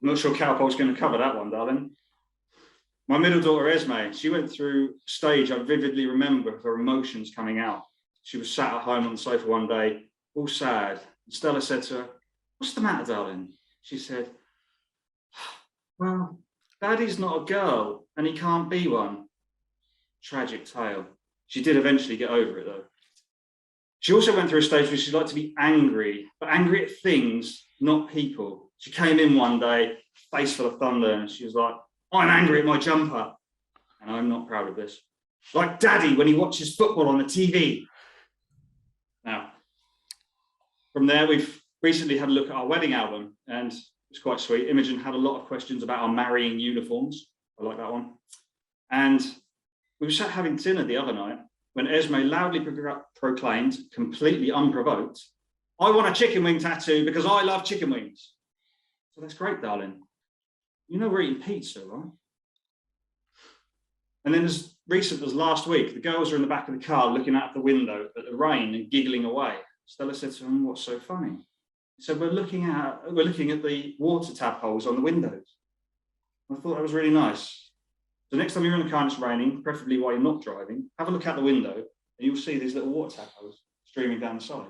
not sure Cowpole's going to cover that one, darling. My middle daughter, Esme, she went through a stage I vividly remember of her emotions coming out. She was sat at home on the sofa one day, all sad. And Stella said to her, "What's the matter, darling?" She said, "Well, Daddy's not a girl and he can't be one." Tragic tale. She did eventually get over it, though. She also went through a stage where she liked to be angry, but angry at things, not people. She came in one day face full of thunder, and she was like, I'm angry at my jumper, and I'm not proud of this. Like Daddy when he watches football on the TV. Now, from there, we've recently had a look at our wedding album, and it's quite sweet. Imogen had a lot of questions about our marrying uniforms. I like that one. And we were sat having dinner the other night when Esme loudly proclaimed, completely unprovoked, I want a chicken wing tattoo because I love chicken wings. So that's great, darling. You know we're eating pizza, right? And then as recent as last week, the girls were in the back of the car looking out the window at the rain and giggling away. Stella said to them, what's so funny? He said, we're looking at the water tap holes on the windows. I thought that was really nice. So next time you're in the car and it's raining, preferably while you're not driving, have a look out the window and you'll see these little water tap holes streaming down the side.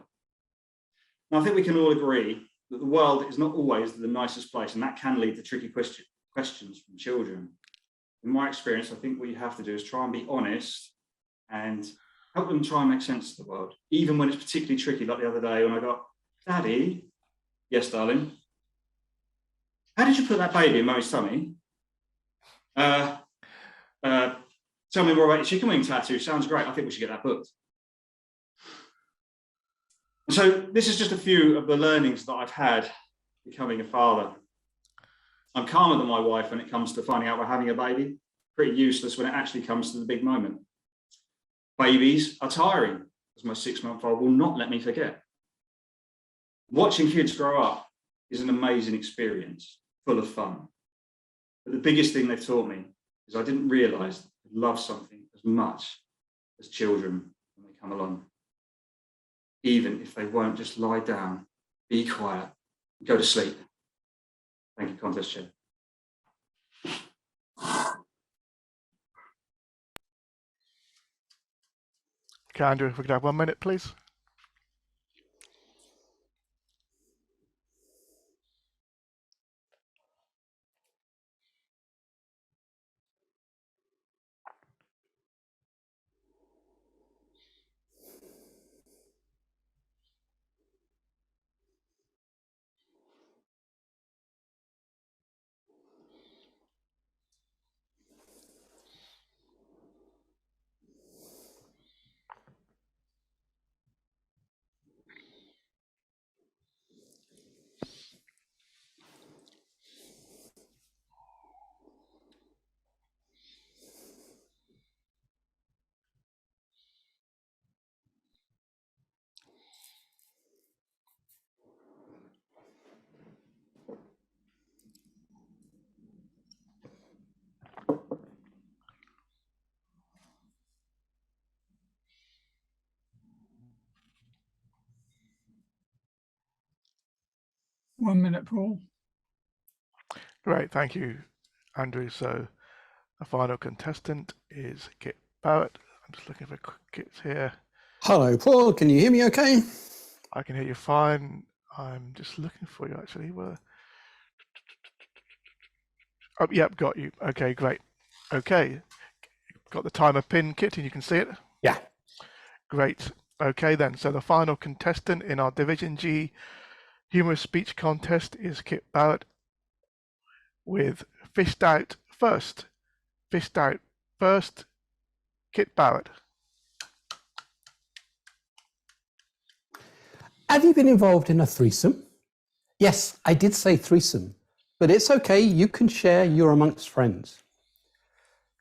Now, I think we can all agree that the world is not always the nicest place, and that can lead to tricky questions from children. In my experience, I think what you have to do is try and be honest and help them try and make sense of the world, even when it's particularly tricky, like the other day when I got, Daddy, yes, darling, how did you put that baby in Mummy's tummy? Tell me more about your chicken wing tattoo. Sounds great. I think we should get that booked. So this is just a few of the learnings that I've had becoming a father. I'm calmer than my wife when it comes to finding out we're having a baby. Pretty useless when it actually comes to the big moment. Babies are tiring, as my 6-month-old will not let me forget. Watching kids grow up is an amazing experience, full of fun. But the biggest thing they've taught me is I didn't realise I love something as much as children when they come along. Even if they won't just lie down, be quiet, and go to sleep. Thank you, Contest Chair. Okay, Andrew, if we could have 1 minute, please. One minute, Paul. Great, thank you, Andrew. So the final contestant is Kit Barrett. I'm just looking for Kit's here. Hello, Paul. Can you hear me okay? I can hear you fine. I'm just looking for you, actually. Oh, yep, got you. Okay, great. Okay, got the timer pin, Kit, and you can see it? Yeah. Great. Okay, then. So the final contestant in our Division G humorous speech contest is Kit Barrett with Fished Out First. Fished Out First, Kit Barrett. Have you been involved in a threesome? Yes, I did say threesome, but it's okay. You can share. You're amongst friends.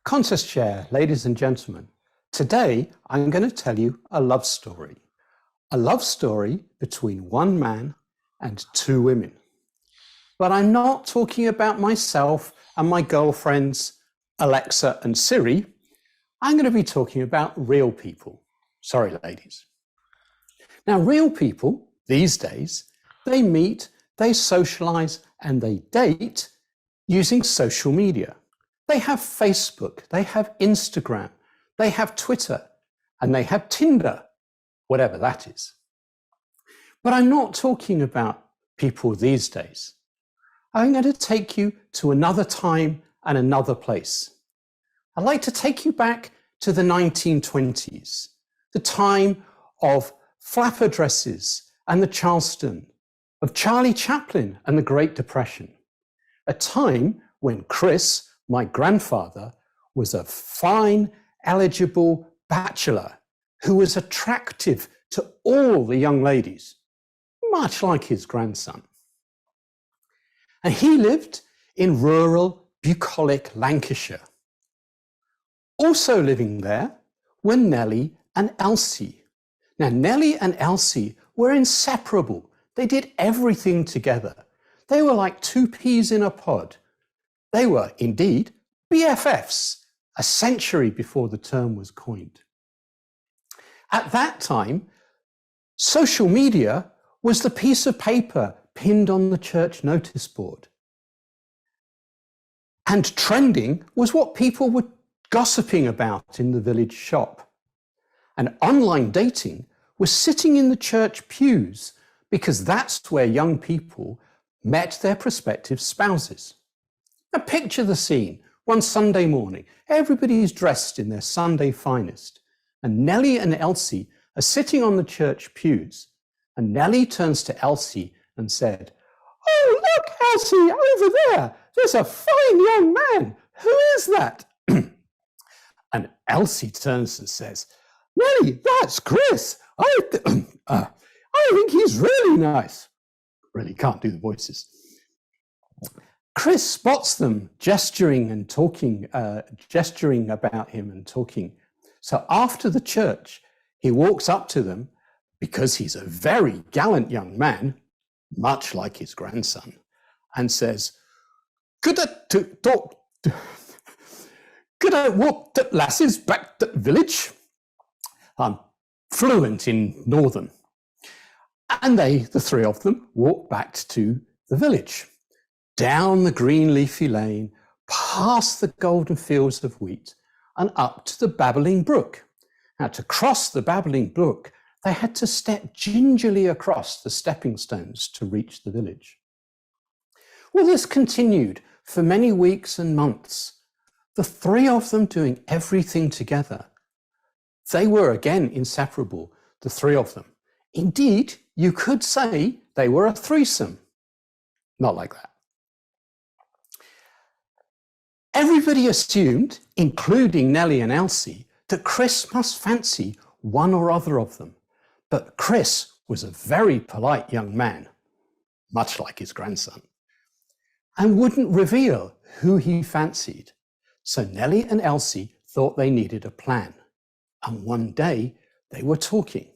Contest chair, ladies and gentlemen. Today, I'm going to tell you a love story. A love story between one man and two women. But I'm not talking about myself and my girlfriends, Alexa and Siri. I'm going to be talking about real people. Sorry, ladies. Now, real people these days, they meet, they socialize, and they date using social media. They have Facebook, they have Instagram, they have Twitter, and they have Tinder, whatever that is. But I'm not talking about people these days. I'm going to take you to another time and another place. I'd like to take you back to the 1920s, the time of flapper dresses and the Charleston, of Charlie Chaplin and the Great Depression, a time when Chris, my grandfather, was a fine, eligible bachelor who was attractive to all the young ladies, much like his grandson. And he lived in rural, bucolic Lancashire. Also living there were Nellie and Elsie. Now, Nellie and Elsie were inseparable. They did everything together. They were like two peas in a pod. They were indeed BFFs, a century before the term was coined. At that time, social media was the piece of paper pinned on the church notice board. And trending was what people were gossiping about in the village shop. And online dating was sitting in the church pews because that's where young people met their prospective spouses. Now picture the scene. One Sunday morning, everybody's dressed in their Sunday finest, and Nellie and Elsie are sitting on the church pews. And Nellie turns to Elsie and said, "Oh, look, Elsie, over there. There's a fine young man. Who is that?" And Elsie turns and says, "Nellie, that's Chris. I think he's really nice." Really can't do the voices. Chris spots them gesturing and talking, gesturing about him and talking. So after the church, he walks up to them because he's a very gallant young man, much like his grandson, and says, Could I walk the lasses back to the village?" I'm fluent in Northern. And the three of them, walk back to the village, down the green leafy lane, past the golden fields of wheat, and up to the babbling brook. Now, to cross the babbling brook, they had to step gingerly across the stepping stones to reach the village. Well, this continued for many weeks and months, the three of them doing everything together. They were again inseparable, the three of them. Indeed, you could say they were a threesome. Not like that. Everybody assumed, including Nellie and Elsie, that Chris must fancy one or other of them. But Chris was a very polite young man, much like his grandson, and wouldn't reveal who he fancied. So Nellie and Elsie thought they needed a plan. And one day they were talking,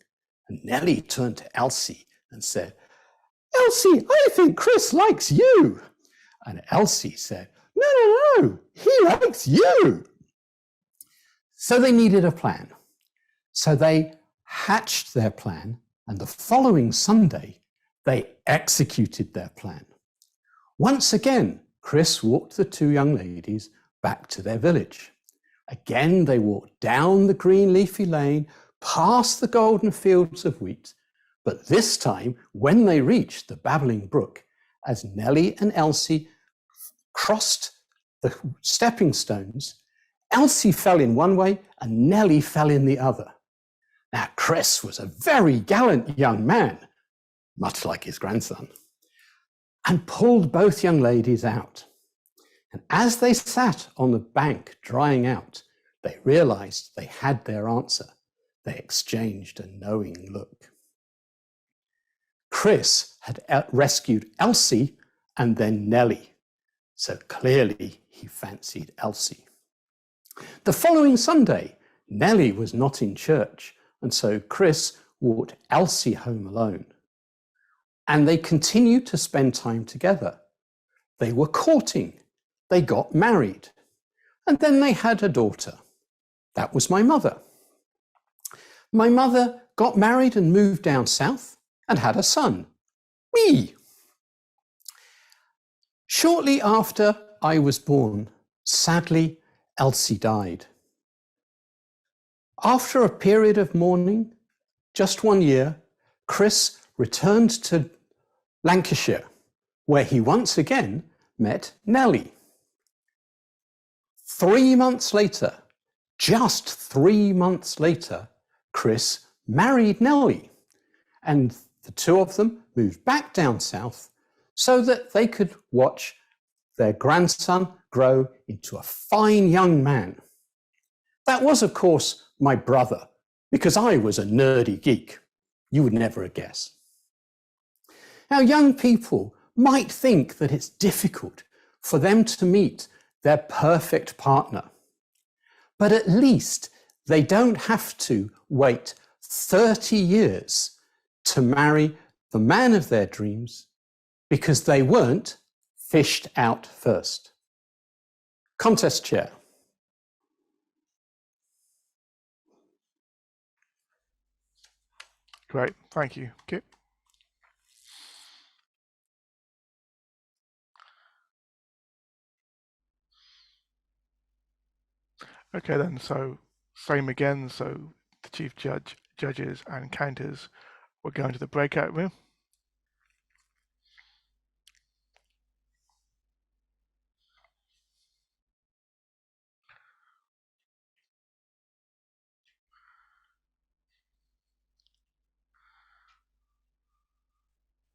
and Nellie turned to Elsie and said, "Elsie, I think Chris likes you." And Elsie said, No, he likes you." So they needed a plan. So they hatched their plan, and the following Sunday, they executed their plan. Once again, Chris walked the two young ladies back to their village. Again, they walked down the green leafy lane, past the golden fields of wheat. But this time, when they reached the babbling brook, as Nellie and Elsie crossed the stepping stones, Elsie fell in one way and Nellie fell in the other. Now, Chris was a very gallant young man, much like his grandson, and pulled both young ladies out. And as they sat on the bank drying out, they realized they had their answer. They exchanged a knowing look. Chris had rescued Elsie and then Nellie, so clearly he fancied Elsie. The following Sunday, Nellie was not in church, and so Chris walked Elsie home alone. And they continued to spend time together. They were courting. They got married. And then they had a daughter. That was my mother. My mother got married and moved down south and had a son, me. Shortly after I was born, sadly, Elsie died. After a period of mourning, just 1 year, Chris returned to Lancashire, where he once again met Nellie. 3 months later, just 3 months later, Chris married Nellie, and the two of them moved back down south so that they could watch their grandson grow into a fine young man. That was, of course, my brother, because I was a nerdy geek. You would never guess. Now, young people might think that it's difficult for them to meet their perfect partner, but at least they don't have to wait 30 years to marry the man of their dreams because they weren't fished out first. Contest chair. Great, thank you, Kip. Okay then, so same again, so the chief judge, judges and counters will go into the breakout room.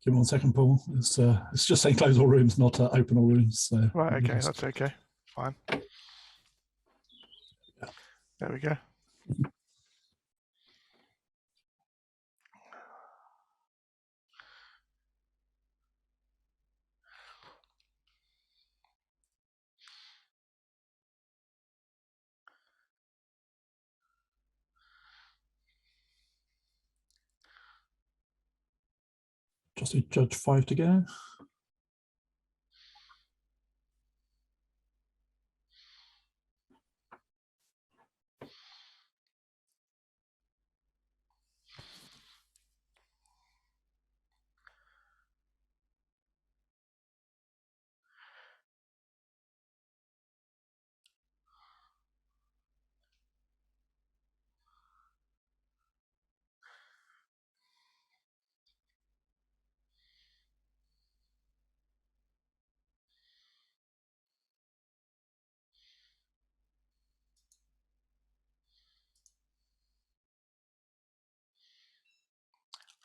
Give me 1 second, Paul. It's just saying close all rooms, not open all rooms. So Right, okay, that's okay, fine. There we go. just need judge 5 to go.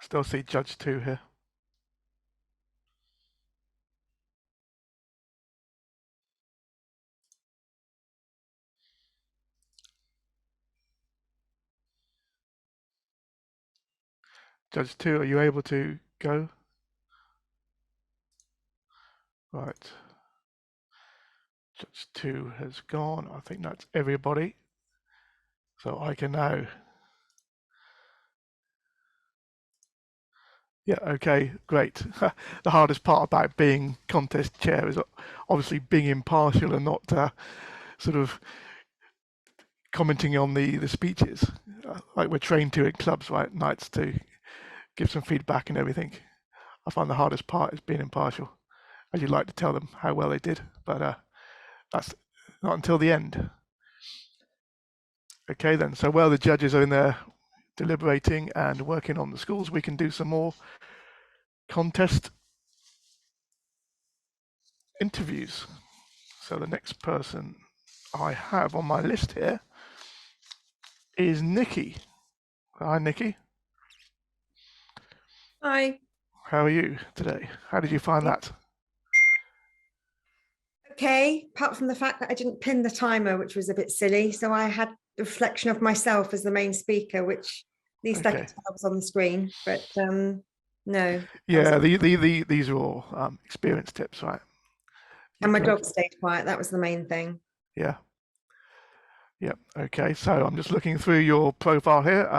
Still see judge 2 here. Judge 2, are you able to go? Right. Judge 2 has gone. I think that's everybody. So I can now. Yeah, okay, great. The hardest part about being contest chair is obviously being impartial and not sort of commenting on the speeches. Like we're trained to in clubs, right? Nights to give some feedback and everything. I find the hardest part is being impartial. As you'd like to tell them how well they did, but that's not until the end. Okay then, so while the judges are in there deliberating and working on the schools, we can do some more contest interviews. So the next person I have on my list here is Nikki. Hi, Nikki. Hi. How are you today? How did you find that? Okay, apart from the fact that I didn't pin the timer, which was a bit silly. So I had the reflection of myself as the main speaker, which at least I could tell was on the screen, but no. Yeah, these are all experience tips, right? And my dog stayed quiet. That was the main thing. Yeah. Yeah. Okay. So I'm just looking through your profile here.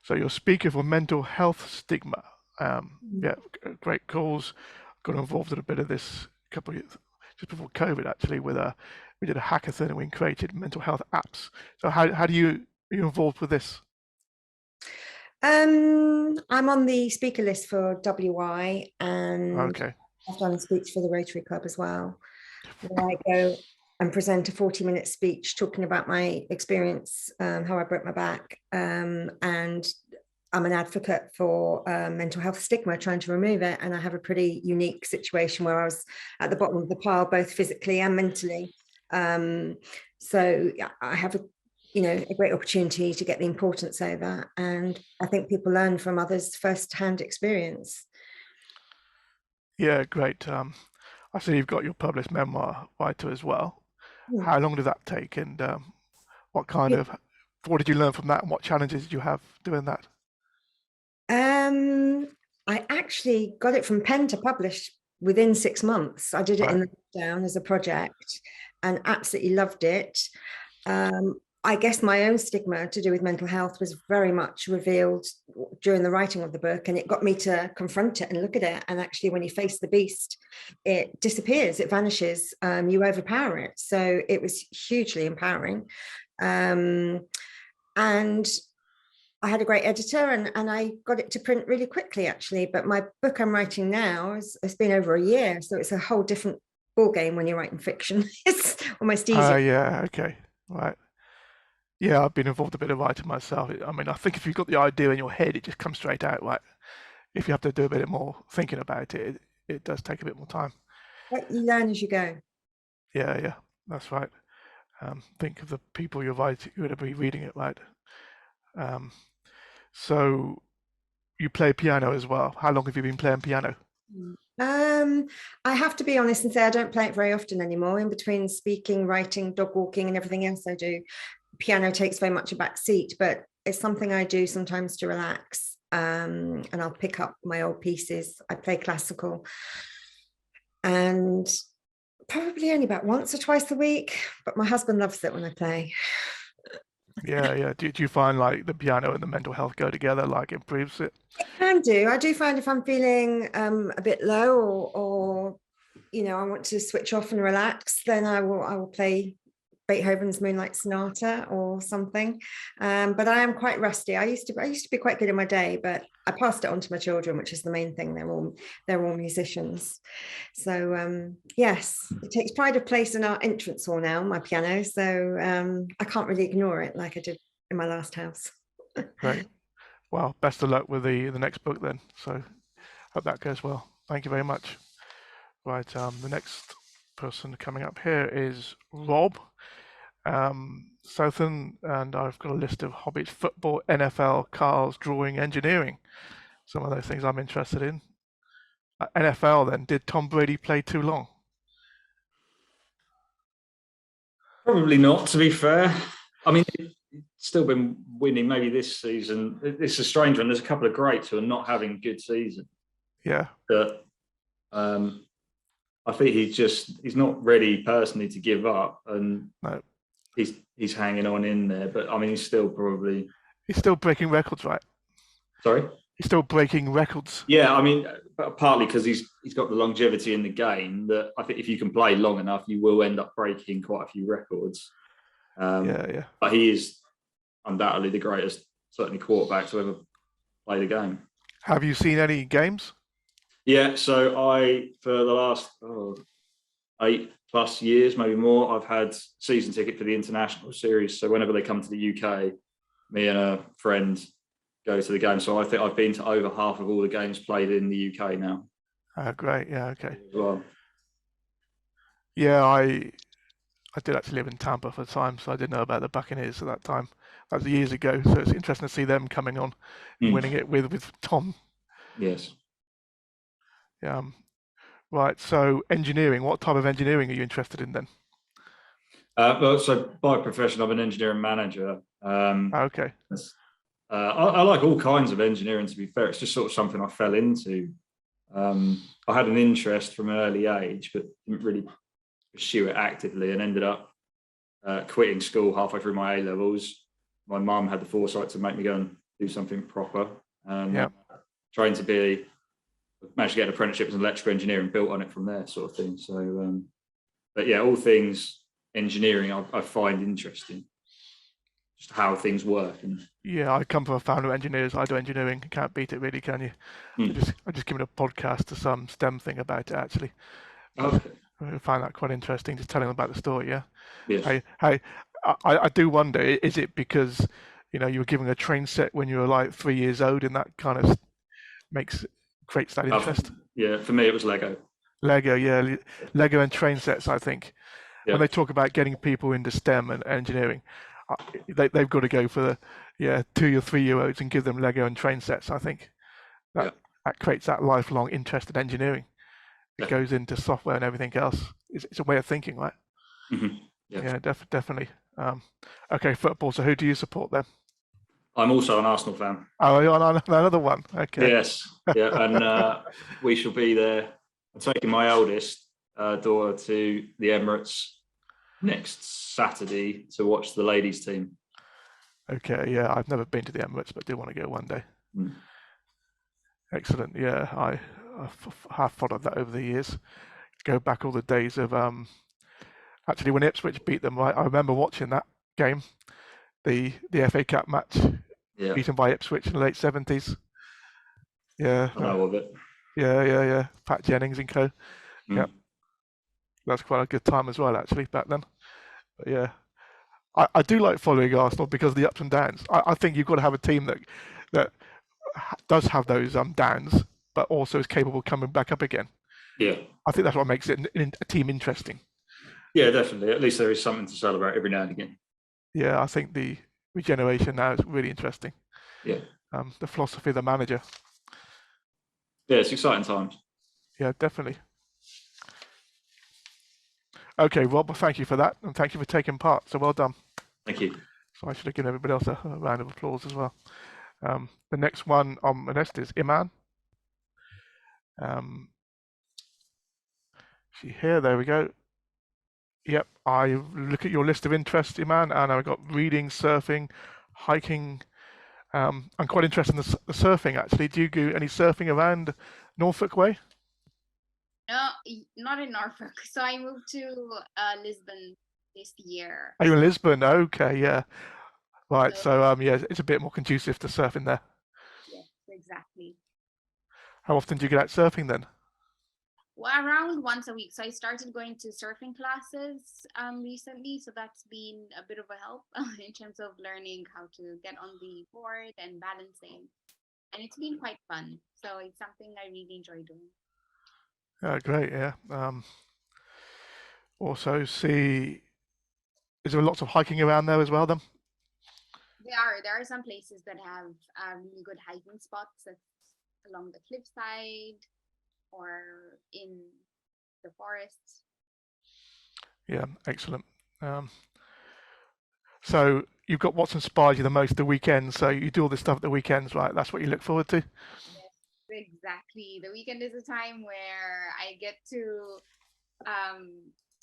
So you're speaker for mental health stigma. Yeah, great cause. Got involved in a bit of this a couple of years, just before COVID, actually, with we did a hackathon and we created mental health apps. So how do you are you involved with this? I'm on the speaker list for WI, and Okay. I've done a speech for the Rotary Club as well, where I go and present a 40-minute speech talking about my experience, how I broke my back, and I'm an advocate for mental health stigma, trying to remove it. And I have a pretty unique situation where I was at the bottom of the pile, both physically and mentally. So I have a great opportunity to get the importance over. And I think people learn from others' first-hand experience. Yeah, great. I see you've got your published memoir writer as well. Hmm. How long did that take, and what did you learn from that, and what challenges did you have doing that? I actually got it from pen to publish within 6 months. I did it in Right. the lockdown as a project and absolutely loved it. I guess my own stigma to do with mental health was very much revealed during the writing of the book, and it got me to confront it and look at it. And actually, when you face the beast, it disappears, it vanishes, you overpower it. So it was hugely empowering. And I had a great editor, and I got it to print really quickly, actually. But my book I'm writing now it's been over a year, so it's a whole different ball game when you're writing fiction. It's almost easier. Yeah, okay, right. Yeah, I've been involved a bit of writing myself. I mean, I think if you've got the idea in your head, it just comes straight out, right? If you have to do a bit more thinking about it, it does take a bit more time. But you learn as you go. Yeah, that's right. Think of the people you're going to be reading it, right? So you play piano as well. How long have you been playing piano? I have to be honest and say I don't play it very often anymore. In between speaking, writing, dog walking, and everything else I do, piano takes very much a back seat, but it's something I do sometimes to relax. And I'll pick up my old pieces. I play classical, and probably only about once or twice a week, but my husband loves it when I play. Yeah. Do you find like the piano and the mental health go together, like improves it? It can do. I do find if I'm feeling a bit low, or I want to switch off and relax, then I will play Beethoven's Moonlight Sonata or something. But I am quite rusty. I used to be quite good in my day, but I passed it on to my children, which is the main thing. They're all musicians. So yes, it takes pride of place in our entrance hall now, my piano. So I can't really ignore it like I did in my last house. Great. Well, best of luck with the next book then. So hope that goes well. Thank you very much. Right, the next person coming up here is Rob Southen, and I've got a list of hobbies: football, NFL, cars, drawing, engineering. Some of those things I'm interested in. NFL then, did Tom Brady play too long? Probably not, to be fair. I mean, still been winning maybe this season. It's a strange one. There's a couple of greats who are not having good seasons. Yeah. But I think he's not ready personally to give up, and no. He's hanging on in there. But I mean, he's still breaking records, right? Sorry? He's still breaking records. Yeah, I mean, partly because he's got the longevity in the game that I think if you can play long enough, you will end up breaking quite a few records. Yeah. But he is undoubtedly the greatest, certainly quarterback to ever play the game. Have you seen any games? Yeah, so for the last 8+ years, maybe more, I've had season ticket for the international series. So whenever they come to the UK, me and a friend go to the game. So I think I've been to over half of all the games played in the UK now. Great. Yeah. Okay. Well, yeah, I did actually live in Tampa for a time, so I did know about the Buccaneers at that time. That was years ago. So it's interesting to see them coming on, winning it with Tom. Yes. Yeah. Right. So engineering. What type of engineering are you interested in then? Well, so by profession, I'm an engineering manager. Okay. I like all kinds of engineering, to be fair. It's just sort of something I fell into. I had an interest from an early age, but didn't really pursue it actively, and ended up quitting school halfway through my A-levels. My mum had the foresight to make me go and do something proper. Trying to managed to get an apprenticeship as an electrical engineer and built on it from there, sort of thing. So, but yeah, all things engineering I find interesting. Just how things work. Yeah, I come from a family of engineers. I do engineering. You can't beat it, really, can you? I just given a podcast to some STEM thing about it, actually. Okay. I find that quite interesting, just telling them about the story. Yeah. Yes. I do wonder, is it because you were given a train set when you were like 3 years old, and that kind of creates that interest? Yeah, for me it was Lego. Yeah, Lego and train sets. I think Yeah. when they talk about getting people into STEM and engineering, they've got to go for the 2 or 3 year olds and give them Lego and train sets. I think that creates that lifelong interest in engineering. it goes into software and everything else. It's a way of thinking, right? Mhm. Yeah, definitely. Okay, football. So who do you support then? I'm also an Arsenal fan. Oh, you're on another one. Okay. Yes, yeah, and we shall be there. I'm taking my eldest daughter to the Emirates next Saturday to watch the ladies' team. Okay, yeah, I've never been to the Emirates, but do want to go one day. Mm. Excellent. Yeah, I have followed that over the years. Go back all the days of actually when Ipswich beat them. I remember watching that game, the FA Cup match, Yeah, beaten by Ipswich in the late 70s. Yeah, I know of it. yeah. Pat Jennings and co. Mm. Yeah, that's quite a good time as well, actually, back then. But yeah, I do like following Arsenal because of the ups and downs. I think you've got to have a team that does have those downs, but also is capable of coming back up again. Yeah, I think that's what makes it a team interesting. yeah, definitely. At least there is something to celebrate every now and again. Yeah, I think the regeneration now is really interesting. Yeah, The philosophy of the manager. yeah, it's exciting times. Yeah, definitely. Okay, Rob, well, thank you for that, and thank you for taking part. So well done. Thank you. So I should have given everybody else a round of applause as well. The next one on my list is Iman. See here, there we go. Yep, I look at your list of interests, Iman, and I've got reading, surfing, hiking. I'm quite interested in the surfing, actually. Do you do any surfing around Norfolk way? No, not in Norfolk. So I moved to Lisbon this year. Are you in Lisbon? Okay, yeah. Right, So- so yeah, it's a bit more conducive to surfing there. Yes, exactly. How often do you get out surfing then? Well, around once a week. So I started going to surfing classes recently. So that's been a bit of a help in terms of learning how to get on the board and balancing. And it's been quite fun. So it's something I really enjoy doing. Oh, great, yeah. Also, is there lots of hiking around there as well then? There are some places that have really good hiking spots that's along the cliffside or in the forests. Yeah, excellent. So you've got what's inspired you the most the weekends. So you do all this stuff at the weekends, right? That's what you look forward to? Yes, exactly. The weekend is a time where I get to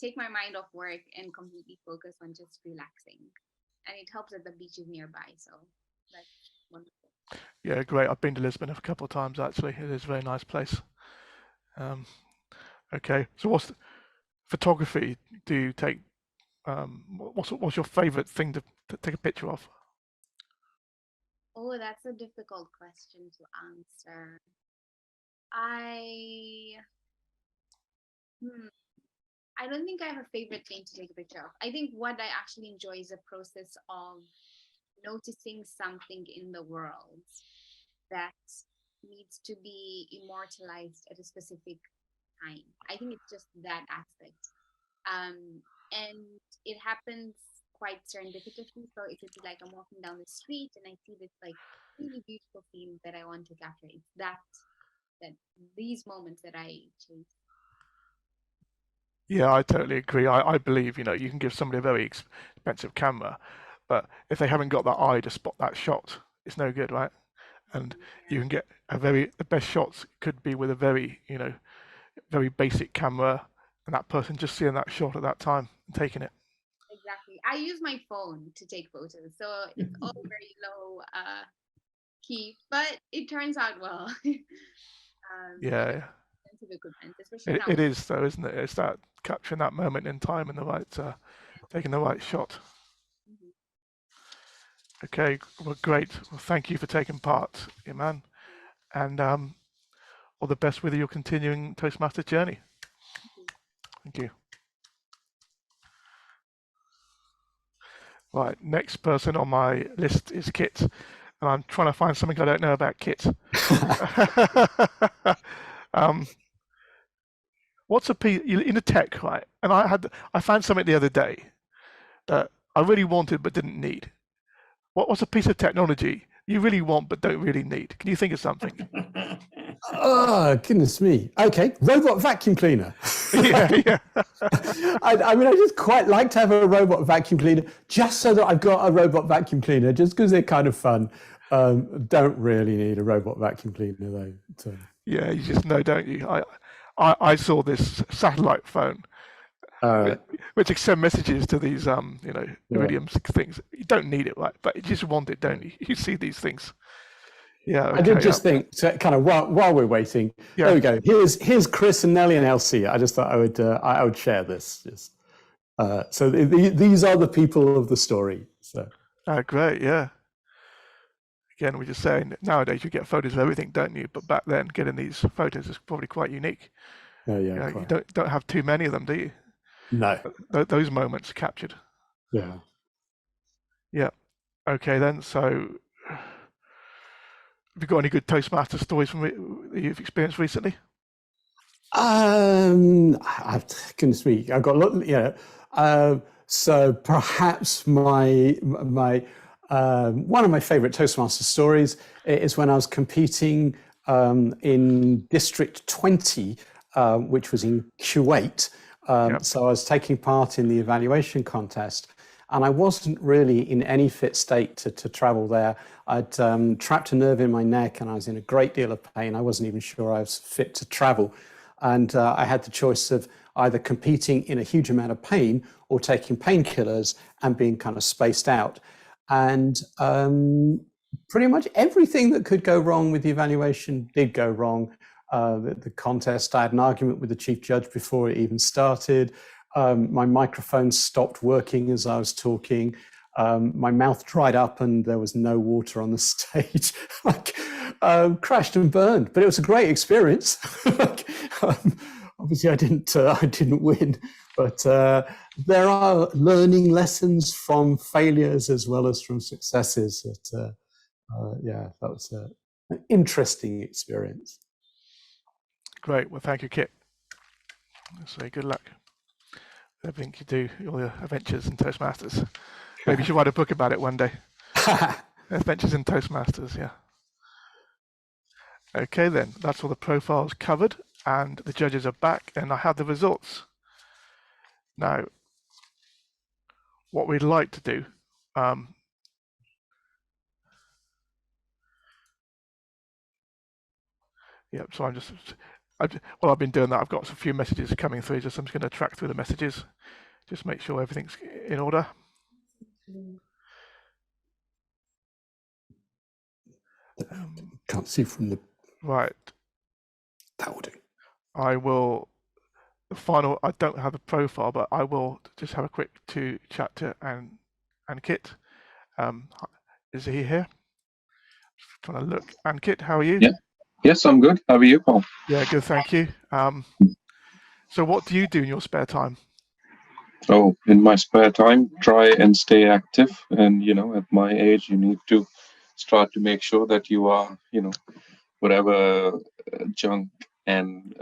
take my mind off work and completely focus on just relaxing. And it helps that the beach is nearby. So that's wonderful. Yeah, great. I've been to Lisbon a couple of times actually. It is a very nice place. Okay, so photography do you take? What's your favorite thing to take a picture of? Oh, that's a difficult question to answer. I don't think I have a favorite thing to take a picture of. I think what I actually enjoy is the process of noticing something in the world that needs to be immortalized at a specific time. I think it's just that aspect. And it happens quite serendipitously. So it could be like I'm walking down the street and I see this like really beautiful scene that I want to capture. It's that these moments that I chase. Yeah, I totally agree. I believe, you can give somebody a very expensive camera, but if they haven't got that eye to spot that shot, it's no good, right? And you can get the best shots could be with a very, very basic camera, and that person just seeing that shot at that time and taking it. Exactly. I use my phone to take photos, so it's all very low key, but it turns out well. Yeah. Equipment, especially It is though, isn't it? It's that capturing that moment in time and taking the right shot. Okay, well, great. Well, thank you for taking part, Iman, and all the best with your continuing Toastmaster journey. Thank you. Right, next person on my list is Kit, and I'm trying to find something I don't know about Kit. What's a piece in the tech, right? And I found something the other day that I really wanted but didn't need. What's a piece of technology you really want but don't really need? Can you think of something? Oh, goodness me. Okay, robot vacuum cleaner. Yeah. I mean, I just quite like to have a robot vacuum cleaner just so that I've got a robot vacuum cleaner, just because they're kind of fun. Don't really need a robot vacuum cleaner, though. So. Yeah, you just know, don't you? I saw this satellite phone which can send messages to these iridium things. You don't need it, right? But you just want it, don't you? You see these things. Yeah, okay, I did just think, so kind of while we're waiting, there we go. Here's Chris and Nellie and Elsie. I just thought I would share this. Just so these are the people of the story. So great, yeah. Again, we're just saying nowadays you get photos of everything, don't you? But back then, getting these photos is probably quite unique. Yeah. You don't have too many of them, do you? No. Those moments captured. Yeah. Yeah. Okay then. So, have you got any good Toastmaster stories from that you've experienced recently? Goodness me, I've got a lot. So perhaps my one of my favorite Toastmaster stories is when I was competing in District 20, which was in Kuwait. So I was taking part in the evaluation contest, and I wasn't really in any fit state to travel there. I'd trapped a nerve in my neck and I was in a great deal of pain. I wasn't even sure I was fit to travel. And I had the choice of either competing in a huge amount of pain or taking painkillers and being kind of spaced out. And pretty much everything that could go wrong with the evaluation did go wrong. The contest, I had an argument with the chief judge before it even started. My microphone stopped working as I was talking. My mouth dried up and there was no water on the stage. Crashed and burned, but it was a great experience. Obviously, I didn't win, but there are learning lessons from failures as well as from successes. That was an interesting experience. Great. Well, thank you, Kit. So good luck. Everything you do, all your adventures in Toastmasters. Maybe you should write a book about it one day. Adventures in Toastmasters, yeah. Okay then, that's all the profiles covered, and the judges are back, and I have the results. Now, what we'd like to do, so I've been doing that. I've got a few messages coming through, so I'm just going to track through the messages, just make sure everything's in order. Can't see from the right. That will do. I don't have a profile, but I will just have a quick chat to and Kit. Is he here? Just trying to look. And Kit, how are you? Yeah. Yes, I'm good. How are you, Paul? Yeah, good, thank you. So what do you do in your spare time? Oh, in my spare time, try and stay active. And, at my age, you need to start to make sure that you are, whatever junk and,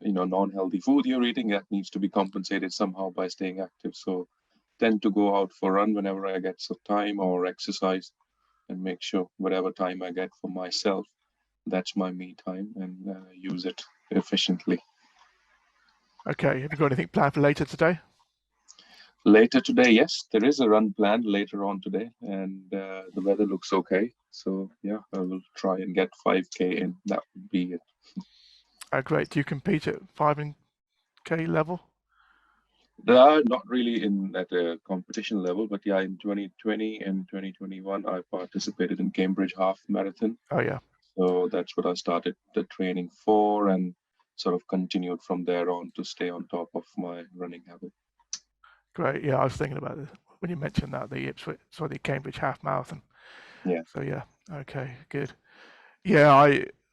non-healthy food you're eating, that needs to be compensated somehow by staying active. So tend to go out for a run whenever I get some time or exercise and make sure whatever time I get for myself, that's my me time and use it efficiently. Okay, have you got anything planned for later today? Later today, yes, there is a run planned later on today, and the weather looks okay. So yeah, I will try and get 5K in. That would be it. Great. Do you compete at 5K level? Not really at a competition level, but yeah, in 2020 and 2021, I participated in Cambridge Half Marathon. Oh yeah. So that's what I started the training for, and sort of continued from there on to stay on top of my running habit. Great. Yeah, I was thinking about it when you mentioned that, the Cambridge Half Marathon. Yeah. So yeah, okay, good. Yeah,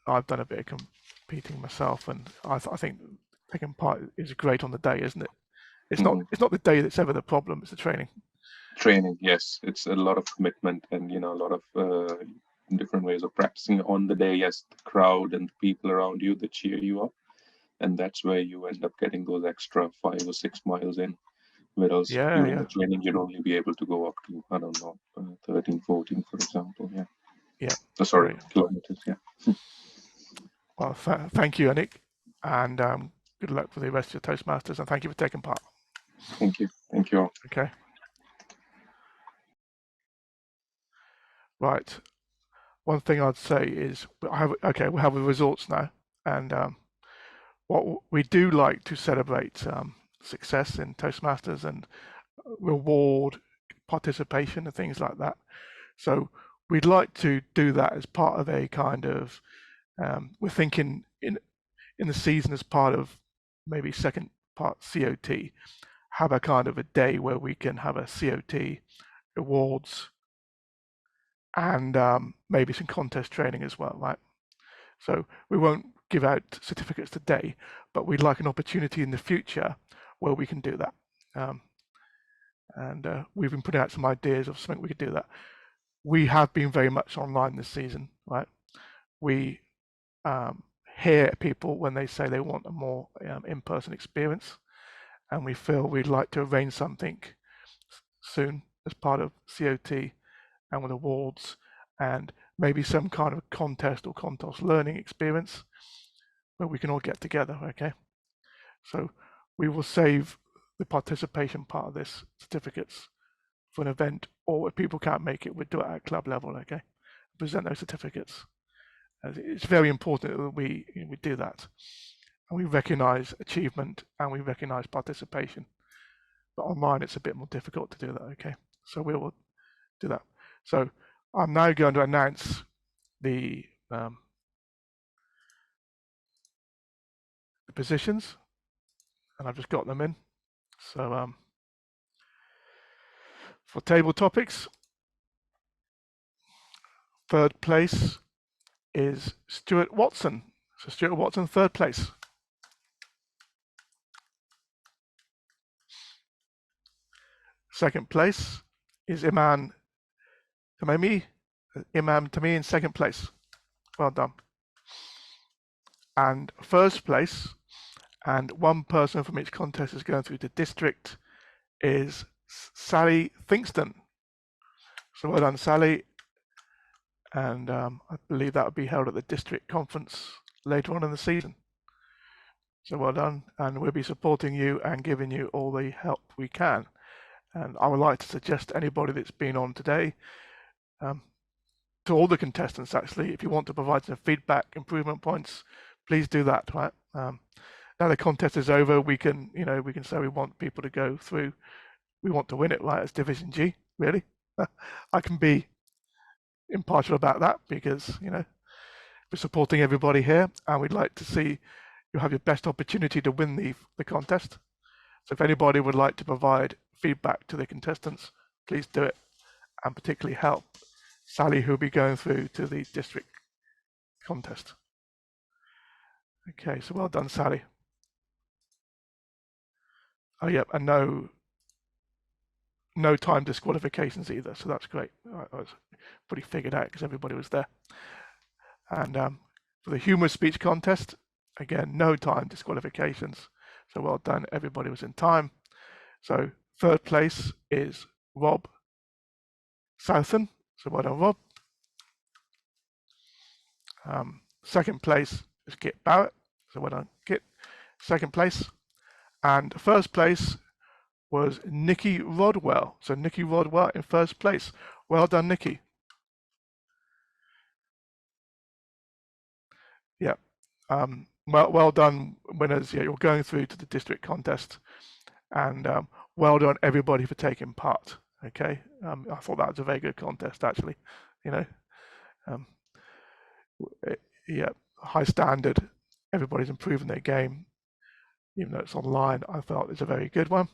I've done a bit of competing myself, and I think taking part is great on the day, isn't it? It's not the day that's ever the problem; it's the training. Training, yes, it's a lot of commitment, and a lot of different ways of practicing on the day. Yes, the crowd and the people around you that cheer you up, and that's where you end up getting those extra 5 or 6 miles in. Whereas during the training, you'd only be able to go up to, 13, 14, for example. Yeah. Yeah. Sorry, kilometers. Yeah. Well, Well, thank you, Nick, and good luck for the rest of your Toastmasters, and thank you for taking part. Thank you. Thank you all. Okay. Right. One thing I'd say is, we have the results now, and what we do like to celebrate success in Toastmasters and reward participation and things like that. So we'd like to do that as part of a kind of, we're thinking in the season as part of maybe second part COT, have a kind of a day where we can have a COT awards and maybe some contest training as well, right? So we won't give out certificates today, but we'd like an opportunity in the future where we can do that. And we've been putting out some ideas of something we could do that. We have been very much online this season, right? We hear people when they say they want a more in-person experience, and we feel we'd like to arrange something soon as part of COT and with awards and maybe some kind of contest or contest learning experience where we can all get together, okay? So we will save the participation part of this certificates for an event, or if people can't make it, we'll do it at club level, okay? Present those certificates. It's very important that we do that. And we recognize achievement and we recognize participation. But online, it's a bit more difficult to do that, okay? So we will do that. So I'm now going to announce the positions, and I've just got them in. So for table topics, third place is Stuart Watson. So Stuart Watson, third place. Second place is Imam Tamimi. Imam Tamimi in second place. Well done. And first place, and one person from each contest is going through to Dsitrict, is Sally Thinkston. So well done, Sally. And I believe that will be held at the Dsitrict conference later on in the season. So well done, and we'll be supporting you and giving you all the help we can. And I would like to suggest anybody that's been on today, to all the contestants actually, if you want to provide some feedback, improvement points, please do that, right? Now the contest is over, we can say we want people to go through, we want to win it, right? It's Division G, really. I can be impartial about that because, we're supporting everybody here and we'd like to see you have your best opportunity to win the contest. So if anybody would like to provide feedback to the contestants, please do it, and particularly help Sally, who will be going through to the Dsitrict contest. Okay, so well done, Sally. Oh, yep, and no time disqualifications either, so that's great. I was pretty figured out because everybody was there. And for the humorous speech contest, again, no time disqualifications, so well done, everybody was in time. So third place is Rob Southen, so well done, Rob. Second place is Kit Barrett, so well done, Kit. Second place. And first place was Nikki Rodwell. So Nikki Rodwell in first place. Well done, Nikki. Yeah. Well done, winners. Yeah, you're going through to the Dsitrict contest. And well done, everybody, for taking part. Okay. I thought that was a very good contest, actually. Yeah, high standard. Everybody's improving their game. Even though it's online, I felt it's a very good one.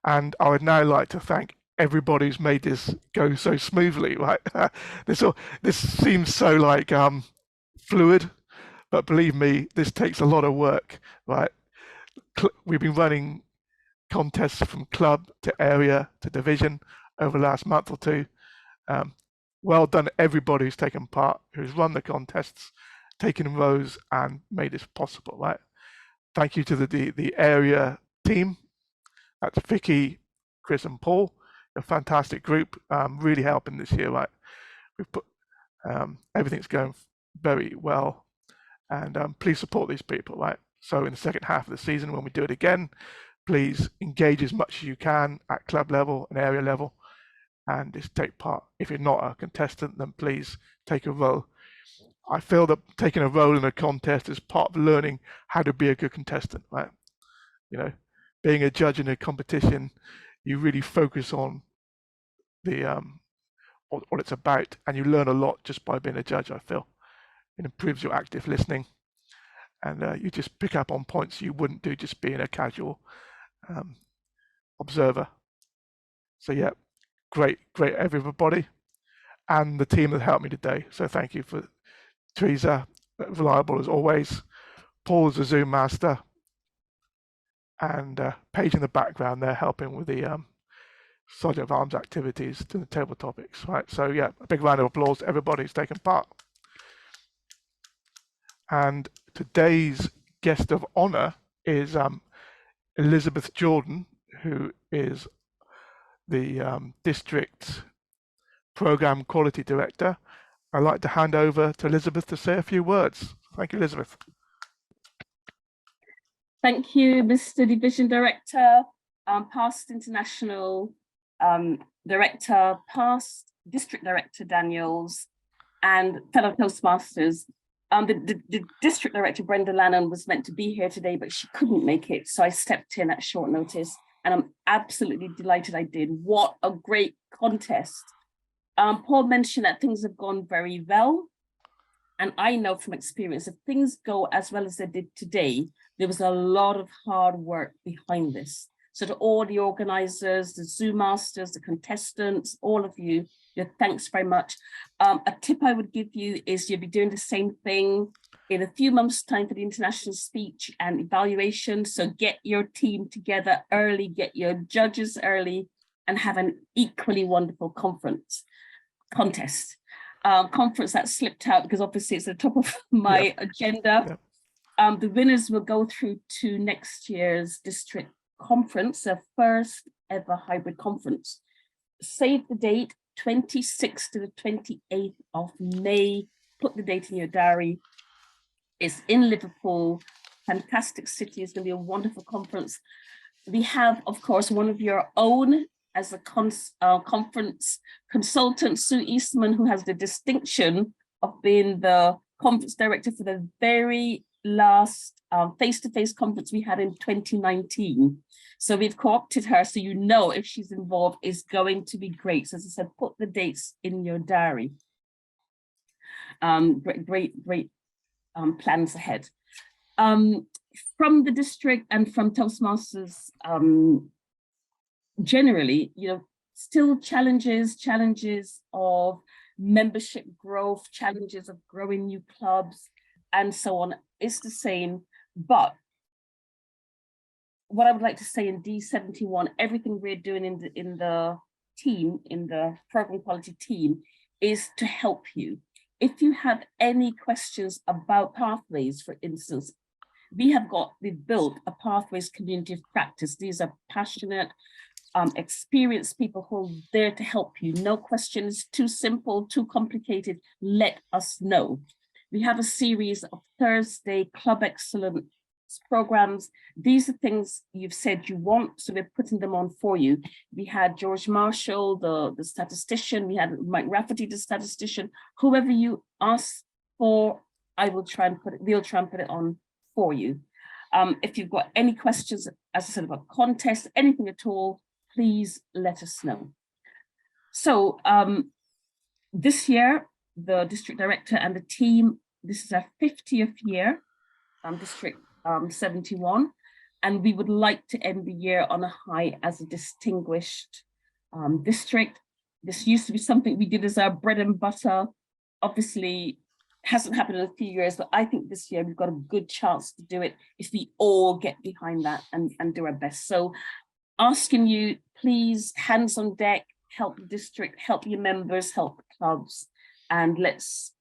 And I would now like to thank everybody who's made this go so smoothly, right? This seems so like fluid, but believe me, this takes a lot of work, right? We've been running contests from club to area to division over the last month or two. Well done, everybody who's taken part, who's run the contests, taken rows, and made this possible, right? Thank you to the area team. That's Vicky, Chris, and Paul. A fantastic group, really helping this year, right? We've put everything's going very well, And please support these people, right? So in the second half of the season, when we do it again, please engage as much as you can at club level and area level, and just take part. If you're not a contestant, then please take a role. I feel that taking a role in a contest is part of learning how to be a good contestant, right? You know, being a judge in a competition, you really focus on the what it's about, and you learn a lot just by being a judge. I feel it improves your active listening, and you just pick up on points you wouldn't do just being a casual observer. So yeah, great everybody, and the team that helped me today. So thank you for Teresa, reliable as always, Paul as a Zoom master, and Paige in the background there helping with the Sergeant of Arms activities to the table topics, right? So yeah, a big round of applause to everybody who's taken part. And today's guest of honor is Elizabeth Jordan, who is the District Program Quality Director. I'd like to hand over to Elizabeth to say a few words. Thank you, Elizabeth. Thank you, Mr. Division Director, past International Director, past District Director Daniels, and fellow Toastmasters. The District Director, Brenda Lannon, was meant to be here today, but she couldn't make it, so I stepped in at short notice, and I'm absolutely delighted I did. What a great contest. Paul mentioned that things have gone very well, and I know from experience, if things go as well as they did today, there was a lot of hard work behind this. So to all the organizers, the Zoom masters, the contestants, all of you, thanks very much. A tip I would give you is you'll be doing the same thing in a few months' time for the international speech and evaluation. So get your team together early, get your judges early, and have an equally wonderful contest. Conference that slipped out because obviously it's at the top of my agenda. The winners will go through to next year's district conference, their first ever hybrid conference. Save the date, 26th to the 28th of May. Put the date in your diary. It's in Liverpool, fantastic city. It's going to be a wonderful conference. We have, of course, one of your own as a conference consultant, Sue Eastman, who has the distinction of being the conference director for the very last face-to-face conference we had in 2019. So we've co-opted her, so you know if she's involved, it's going to be great. So as I said, put the dates in your diary. Great plans ahead. From the district and from Toastmasters, generally, still challenges of membership growth, challenges of growing new clubs, and so on. It's the same, but what I would like to say in D71, everything we're doing in the team, in the program quality team, is to help you. If you have any questions about pathways, for instance, we've built a pathways community of practice. These are passionate, experienced people who are there to help you. No question is too simple, too complicated, let us know. We have a series of Thursday Club Excellence programs. These are things you've said you want, so we're putting them on for you. We had George Marshall, the statistician, we had Mike Rafferty, the statistician. Whoever you ask for, we'll try and put it on for you. If you've got any questions, as I said, about contests, anything at all, please let us know. So this year, the district director and the team, this is our 50th year, District 71, and we would like to end the year on a high as a distinguished district. This used to be something we did as our bread and butter. Obviously, hasn't happened in a few years, but I think this year we've got a good chance to do it if we all get behind that and do our best. So asking you, please, hands on deck, help the district, help your members, help the clubs, and let's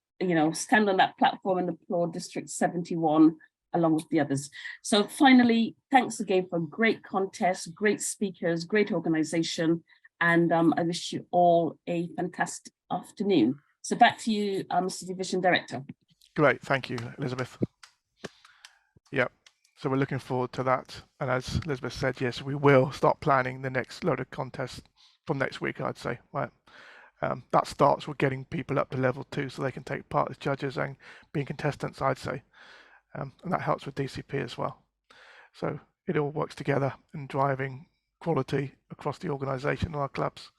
stand on that platform and applaud District 71 along with the others. So finally, thanks again for a great contest, great speakers, great organization, and I wish you all a fantastic afternoon. So back to you, Mr. Division Director. Great, thank you, Elizabeth. So we're looking forward to that. And as Elizabeth said, yes, we will start planning the next load of contests from next week, I'd say. Right. That starts with getting people up to level 2 so they can take part as judges and being contestants, I'd say. And that helps with DCP as well. So it all works together in driving quality across the organisation and our clubs.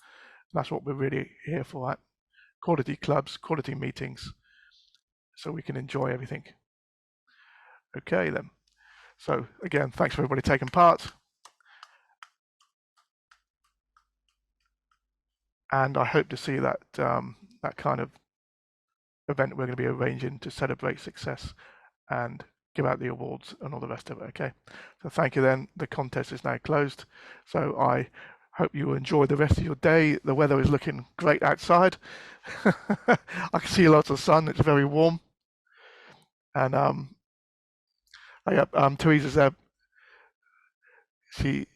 That's what we're really here for, right? Quality clubs, quality meetings, so we can enjoy everything. Okay then. So again, thanks for everybody taking part. And I hope to see that that kind of event we're going to be arranging to celebrate success and give out the awards and all the rest of it. Okay. So thank you then. The contest is now closed. So I hope you enjoy the rest of your day. The weather is looking great outside. I can see lots of sun. It's very warm. And Teresa's there. She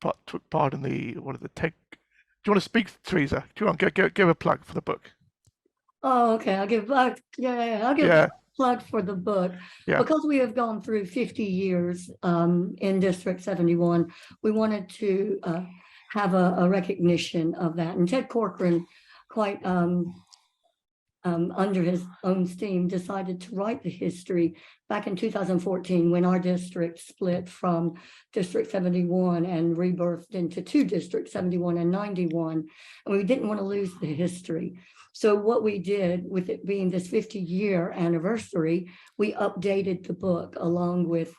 took part in the tech. Do you want to speak, Teresa? Do you want to give a plug for the book? Oh, okay. I'll give I'll give a plug for the book. Because we have gone through 50 years in District 71. We wanted to have a recognition of that. And Ted Corcoran, quite under his own steam, decided to write the history back in 2014 when our district split from District 71 and rebirthed into 2 districts, 71 and 91. And we didn't want to lose the history. So what we did, with it being this 50-year anniversary, we updated the book along with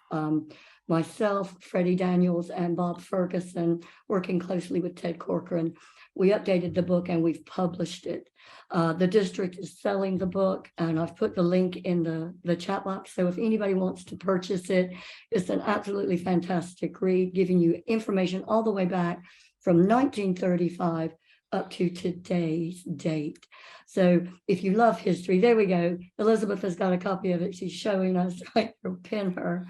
myself, Freddie Daniels, and Bob Ferguson, working closely with Ted Corcoran. We updated the book and we've published it. The district is selling the book, and I've put the link in the chat box. So if anybody wants to purchase it, it's an absolutely fantastic read, giving you information all the way back from 1935 up to today's date. So if you love history, there we go. Elizabeth has got a copy of it. She's showing us right there, pin her.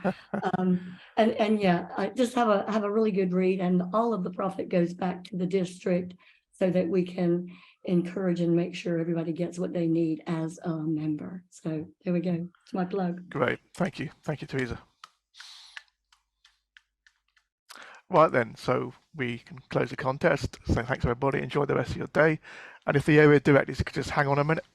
And yeah, I just have a really good read, and all of the profit goes back to the district so that we can encourage and make sure everybody gets what they need as a member. So there we go. It's my plug. Great. Thank you. Thank you, Teresa. Right then, so we can close the contest. So thanks everybody. Enjoy the rest of your day. And if the area directors could just hang on a minute.